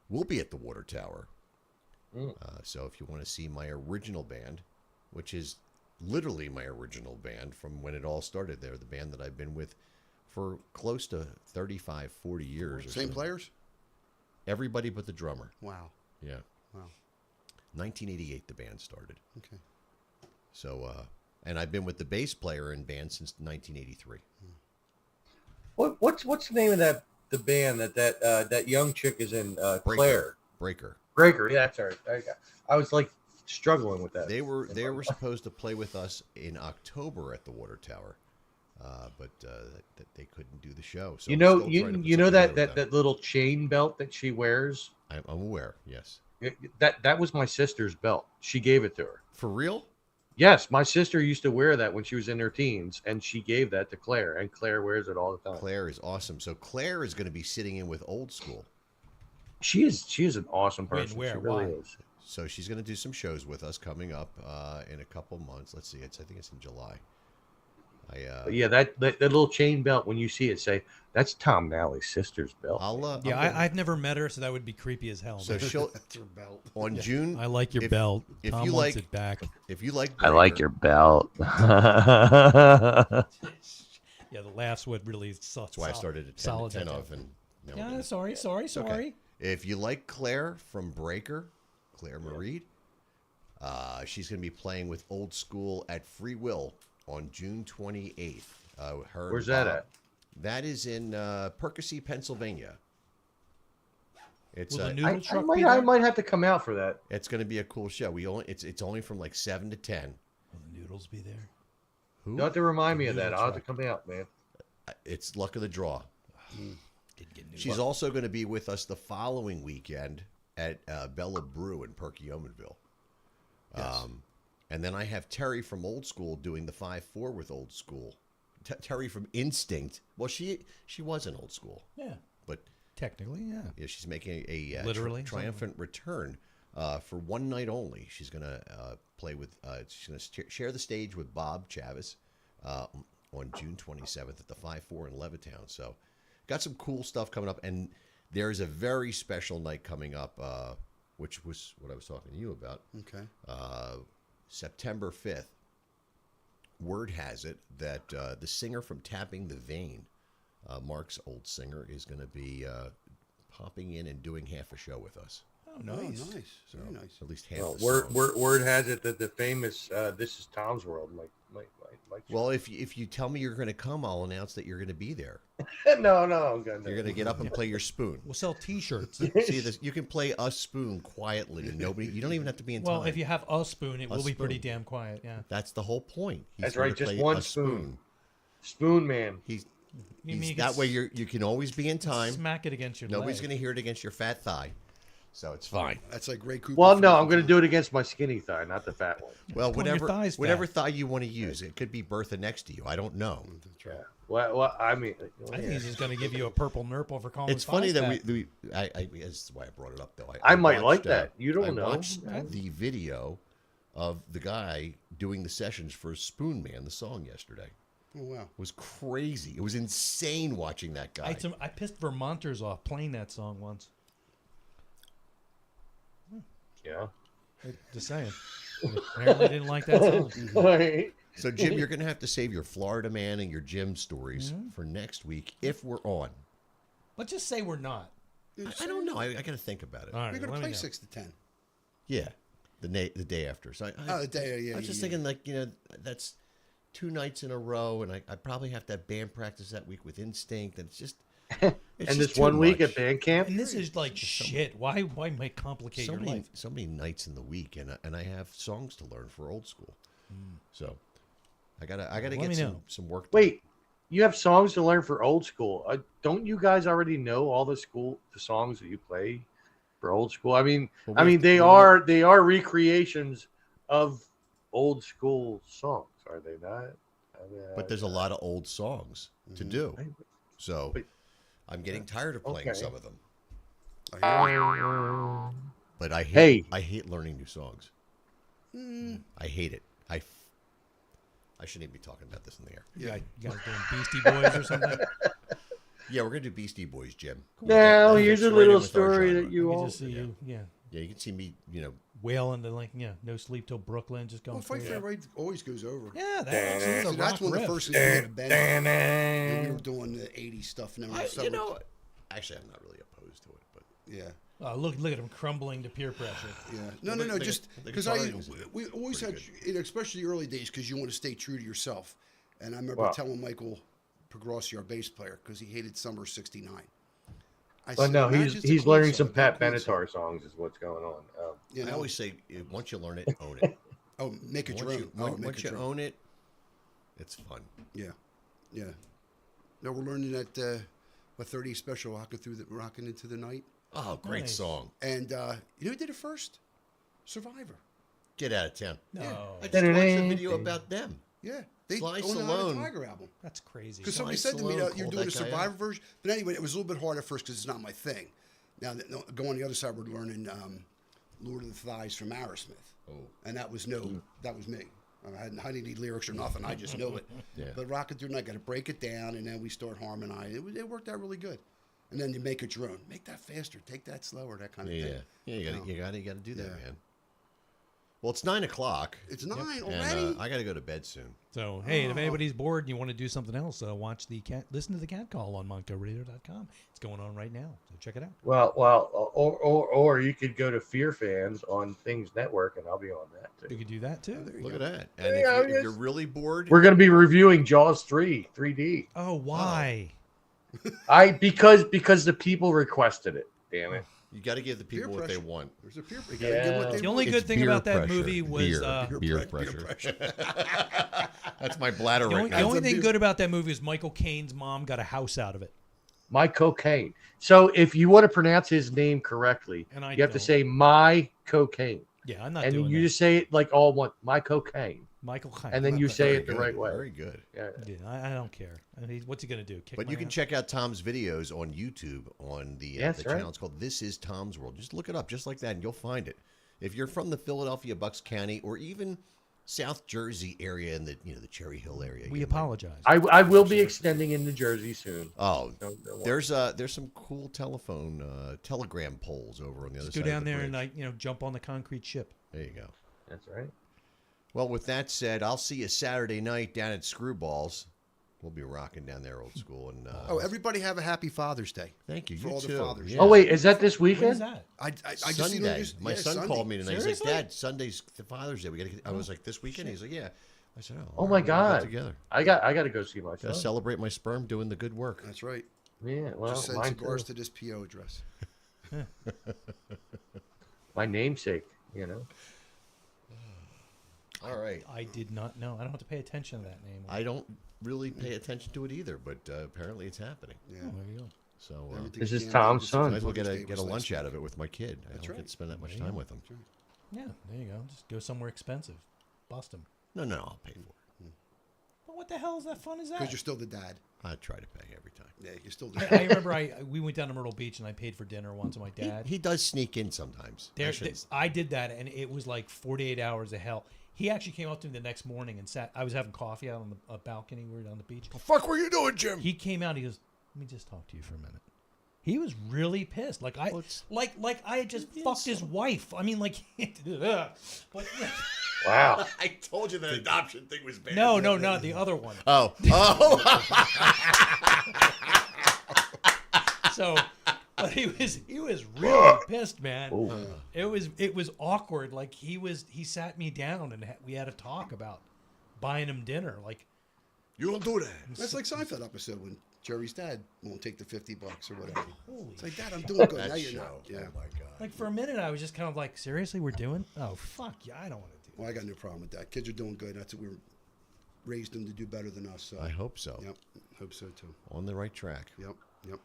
We'll be at the Water Tower. So if you want to see my original band, which is literally my original band from when it all started there, the band that I've been with for close to 35, 40 years. Or Same so. players? Everybody but the drummer. Wow. Yeah. Wow. 1988 the band started. Okay. So, and I've been with the bass player in band since 1983. What's the name of the band that young chick is in? Claire Breaker. Breaker. Yeah, that's right. I was like struggling with that. They were supposed to play with us in October at the Water Tower, but they couldn't do the show. So you I'm know still trying to put you know something that together with them. that little chain belt that she wears. I'm aware. Yes. That was my sister's belt. She gave it to her. For real? Yes, my sister used to wear that when she was in her teens, and she gave that to Claire, and Claire wears it all the time. Claire is awesome. So Claire is going to be sitting in with Old School. She is an awesome When, person. where, she really why? is. So she's going to do some shows with us coming up in a couple months. Let's see. I think it's in July. But yeah, that little chain belt, when you see it, say that's Tom Nally's sister's belt. Yeah, I've never met her, so that would be creepy as hell. So man. she'll That's her belt. on June. I like your belt. If Tom you wants like it back. If you like, I like Breaker- your belt. Yeah, the laughs would really. That's why I started at 10 of, and now we're Yeah, gonna- sorry. Okay. If you like Claire from Breaker, Claire Marie, she's going to be playing with Old School at Free Will on June 28th. Where's that at? That is in Percy, Pennsylvania. It's Will the uh, noodle truck I be might, I there? might have to come out for that. it's going to be a cool show. It's only from like 7 to 10. Will the noodles be there? Who? You have to remind me of that. noodle I'll have to truck. come out, man. It's luck of the draw. Didn't get noodles. She's also going to be with us the following weekend at Bella Brew in Perky Yeomanville. And then I have Terry from Old School doing the 5-4 with Old School. Terry from Instinct. Well, she was in Old School, Yeah, but technically, yeah. yeah, she's making a Literally, triumphant return for one night only. She's going to play with. She's going to share the stage with Bob Chavis on June 27th at the 5-4 in Levittown. So, got some cool stuff coming up, and there's a very special night coming up, which was what I was talking to you about. Okay. September 5th. Word has it that the singer from Tapping the Vein, Mark's old singer, is going to be popping in and doing half a show with us. Oh, nice. Oh, nice. Very nice. At least half. Well, the word, songs. word has it that the famous "This Is Tom's World" Mike. Well, if you tell me you're going to come, I'll announce that you're going to be there. no, I'm gonna. You're going to get up and play your spoon. We'll sell T-shirts. See this? You can play a spoon quietly. Nobody. You don't even have to be in Well, time. if you have a spoon, it A will be pretty spoon. damn quiet. Yeah. That's the whole point. He's That's gonna right, just play one a spoon. Spoon Man. He's You mean you that can way. You can always be in time. Smack it against your Nobody's leg. going to hear it against your fat thigh, so it's fine. That's like Ray Cooper. Well, from no, I'm going to Levittown. do it against my skinny thigh, not the fat one. Well, Put your thighs whatever fat. thigh you want to use. It could be Bertha next to you. I don't know. Yeah. Well, I mean, I think he's just going to give you a purple nurple for calling It's his funny thighs that fat. that's why I brought it up though. I might watched, like that. You don't I know. watched the video of the guy doing the sessions for Spoon Man, the song yesterday. Oh, wow. It was crazy. It was insane watching that guy. I pissed Vermonters off playing that song once. Yeah. Just saying. Apparently didn't like that song. So, Jim, you're going to have to save your Florida Man and your Jim stories for next week if we're on. But just say we're not. I don't know. I got to think about it. All right, We're going let to me play know. 6 to 10. Yeah, the day after. So Oh, the day, yeah. I was just yeah. thinking, like, that's 2 nights in a row, and I probably have to have band practice that week with Instinct, and it's just. And this one week at band camp. And this is like shit. Why make complicate your life? So many nights in the week, and I have songs to learn for Old School. So I gotta Let get me some, know. some work. Wait, you have songs to learn for Old School. Don't you guys already know all the songs that you play for Old School? I mean, Well, they are recreations of Old School songs, are they not? But there's a lot of old songs to do. So But- I'm getting tired of playing Okay. some of them. I hear you. But I hate learning new songs. I hate it. I shouldn't even be talking about this in the air. You guys doing Beastie Boys or something? Yeah, we're gonna do Beastie Boys, Jim. Now, That here's fits a right in little with our story genre. that you I all. can just see you, Yeah, you can see me, wailing to No Sleep Till Brooklyn, just going Well, Fight crazy. for the Right always goes over. Yeah, So that's one of the first things we had a bend. And we were doing the 80s stuff. And then actually, I'm not really opposed to it, but yeah. Look at him crumbling to peer pressure. Yeah. No, Well, the just the because guitaring's we always had, pretty especially the early days, because you want to stay true to yourself. And I remember Wow. telling Michael Progrossi, our bass player, because he hated Summer '69. I But said, no, "Not he's just a he's clean learning song, some Pat not a clean song." Benatar songs, is what's going on. You I know? always say once you learn it, own it. Oh, make it your own. Once you own it, it's fun. Yeah, yeah. No, we're learning that 30 special rocking into the night. Oh, great Nice. song! And you know who did it first? Survivor. Get out of town. No, I just watched a video about them. Yeah, they Sly own the Stallone. Tiger album. that's crazy. Because somebody Sly said to me, Stallone "You're called doing a that guy Survivor out. version." But anyway, it was a little bit hard at first because it's not my thing. Now, go on the other side, we're learning Lord of the Thighs from Aerosmith. Oh. And that was that was me. I didn't need lyrics or nothing. I just knew it. Yeah. But Rockin' Through the Night, got to break it down, and then we start harmonizing. It worked out really good. And then you make it your own. Make that faster. Take that slower. That kind of thing. Yeah, you got to do that, Yeah. man. Well, it's 9 o'clock. It's 9 And already. I got to go to bed soon. So, hey, and if anybody's bored and you want to do something else, listen to the Cat Call on MoncoRadio.com. It's going on right now, so check it out. Well, or you could go to Fear Fans on Things Network, and I'll be on that You too. could do that too. Look at that. And if you're really bored, We're going to be reviewing Jaws 3D. Oh, why? Because the people requested it. Damn it. you got to give the Peer people what they pressure. want. There's a peer pressure. You gotta give what they The only want. good thing beer about that pressure. movie was Beer pressure. That's my bladder the right only, now. the only thing good about that movie is Michael Caine's mom got a house out of it. My cocaine. So if you want to pronounce his name correctly, And I you have to don't. say my cocaine. Yeah, I'm not And doing you that. just say it like all one, my cocaine. Michael Caine. And then you say Very it the good, right way. Very good. Yeah. Yeah, I don't care. I mean, what's he gonna do? Kick But my you can ass? check out Tom's videos on YouTube on the That's right. channel. It's called This Is Tom's World. Just look it up just like that and you'll find it. If you're from the Philadelphia, Bucks County, or even South Jersey area in the the Cherry Hill area. We you might- apologize. I will be extending into Jersey soon. Oh, Don't worry. there's some cool telegram poles over on the other Just side. go down of the there and bridge. jump on the concrete ship. There you go. That's right. Well, with that said, I'll see you Saturday night down at Screwballs. We'll be rocking down there, old school. And Oh, everybody have a happy Father's Day. thank you. for You all the too. fathers. Yeah. Oh wait, is that this When is weekend? that? I just seen Sunday. them My son Sunday. called me tonight. He's like, Seriously? "Dad, Sunday's the Father's Day. We got to." I was like, "This weekend?" He's like, "Yeah." I said, "Oh, Oh all my right, we'll get God. together. I got to go see my Got to son. celebrate my sperm doing the good work." That's right. Yeah, well, Just send mine cigars too. to this PO address. My namesake. All right. I did not know. I don't have to pay attention to that name. I don't really pay attention to it either, but apparently it's happening. Yeah. Oh, there you go. So Everything's This is jammed Tom's in. son. might as well get Mother's a Day was lunch last out of week. it with my kid. I That's don't right. get to spend that much There you time go. with him. Yeah, there you go. Just go somewhere expensive. Bust them. No, I'll pay for it. But what the hell is that fun as that? Because you're still the dad. I try to pay every time. Yeah, you're still the I dad. remember we went down to Myrtle Beach and I paid for dinner once with my dad. He does sneak in sometimes. I did that and it was like 48 hours of hell. He actually came up to me the next morning and sat. I was having coffee out on the balcony. We were on the beach. The fuck were you doing, Jim? He came out. He goes, "Let me just talk to you for a minute." He was really pissed. Like I had just fucked his wife. I mean, like, but, Wow. I told you the adoption thing was bad. no, not the other one. Oh. So, but he was really pissed, man. Ooh. It was awkward. Like he sat me down and we had a talk about buying him dinner. Like, You don't do that. That's like Seinfeld episode when Jerry's dad won't take the $50 or whatever. holy It's like, Dad, I'm doing good. That Now you're show. not. Yeah. Oh my god. like for a minute, I was just kind of like, seriously, we're doing? Oh fuck yeah, I don't want to do. Well, I got no problem with that. Kids are doing good. That's what we were raised them to do better than us. So. I hope so. Yep. Hope so too. On the right track. Yep.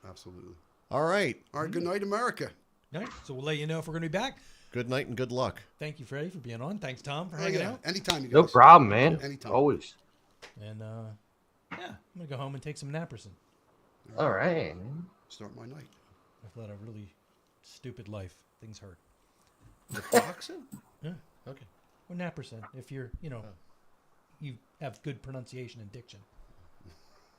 Absolutely. All right. All right. Good night, America. All right, so we'll let you know if we're going to be back. Good night and good luck. Thank you, Freddie, for being on. Thanks, Tom, for Oh, hanging yeah. out. Anytime you guys. No problem, man. Anytime. Always. And yeah, I'm gonna go home and take some Naprosyn. All right, man. Start my night. I've led a really stupid life. Things hurt. Naproxen? Yeah. Okay. Or Naprosyn, if you're, you have good pronunciation and diction.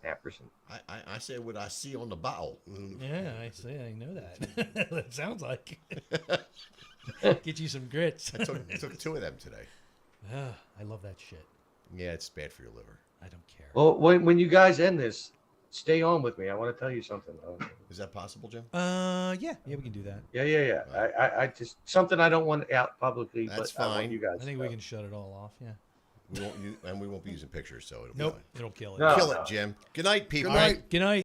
Apperson. I say what I see on the bottle. Yeah, I say I know that. That sounds like. Get you some grits. I took 2 of them today. I love that shit. Yeah, it's bad for your liver. I don't care. Well, when you guys end this, stay on with me. I want to tell you something. Is that possible, Jim? Yeah, we can do that. Yeah. I just something I don't want out publicly. That's but I want fine. you guys. I think to we know. can shut it all off. Yeah. We won't be using pictures, so it'll Nope, be it'll kill it. No. fine. Kill it, Jim. Good night, people. Good night. Good night.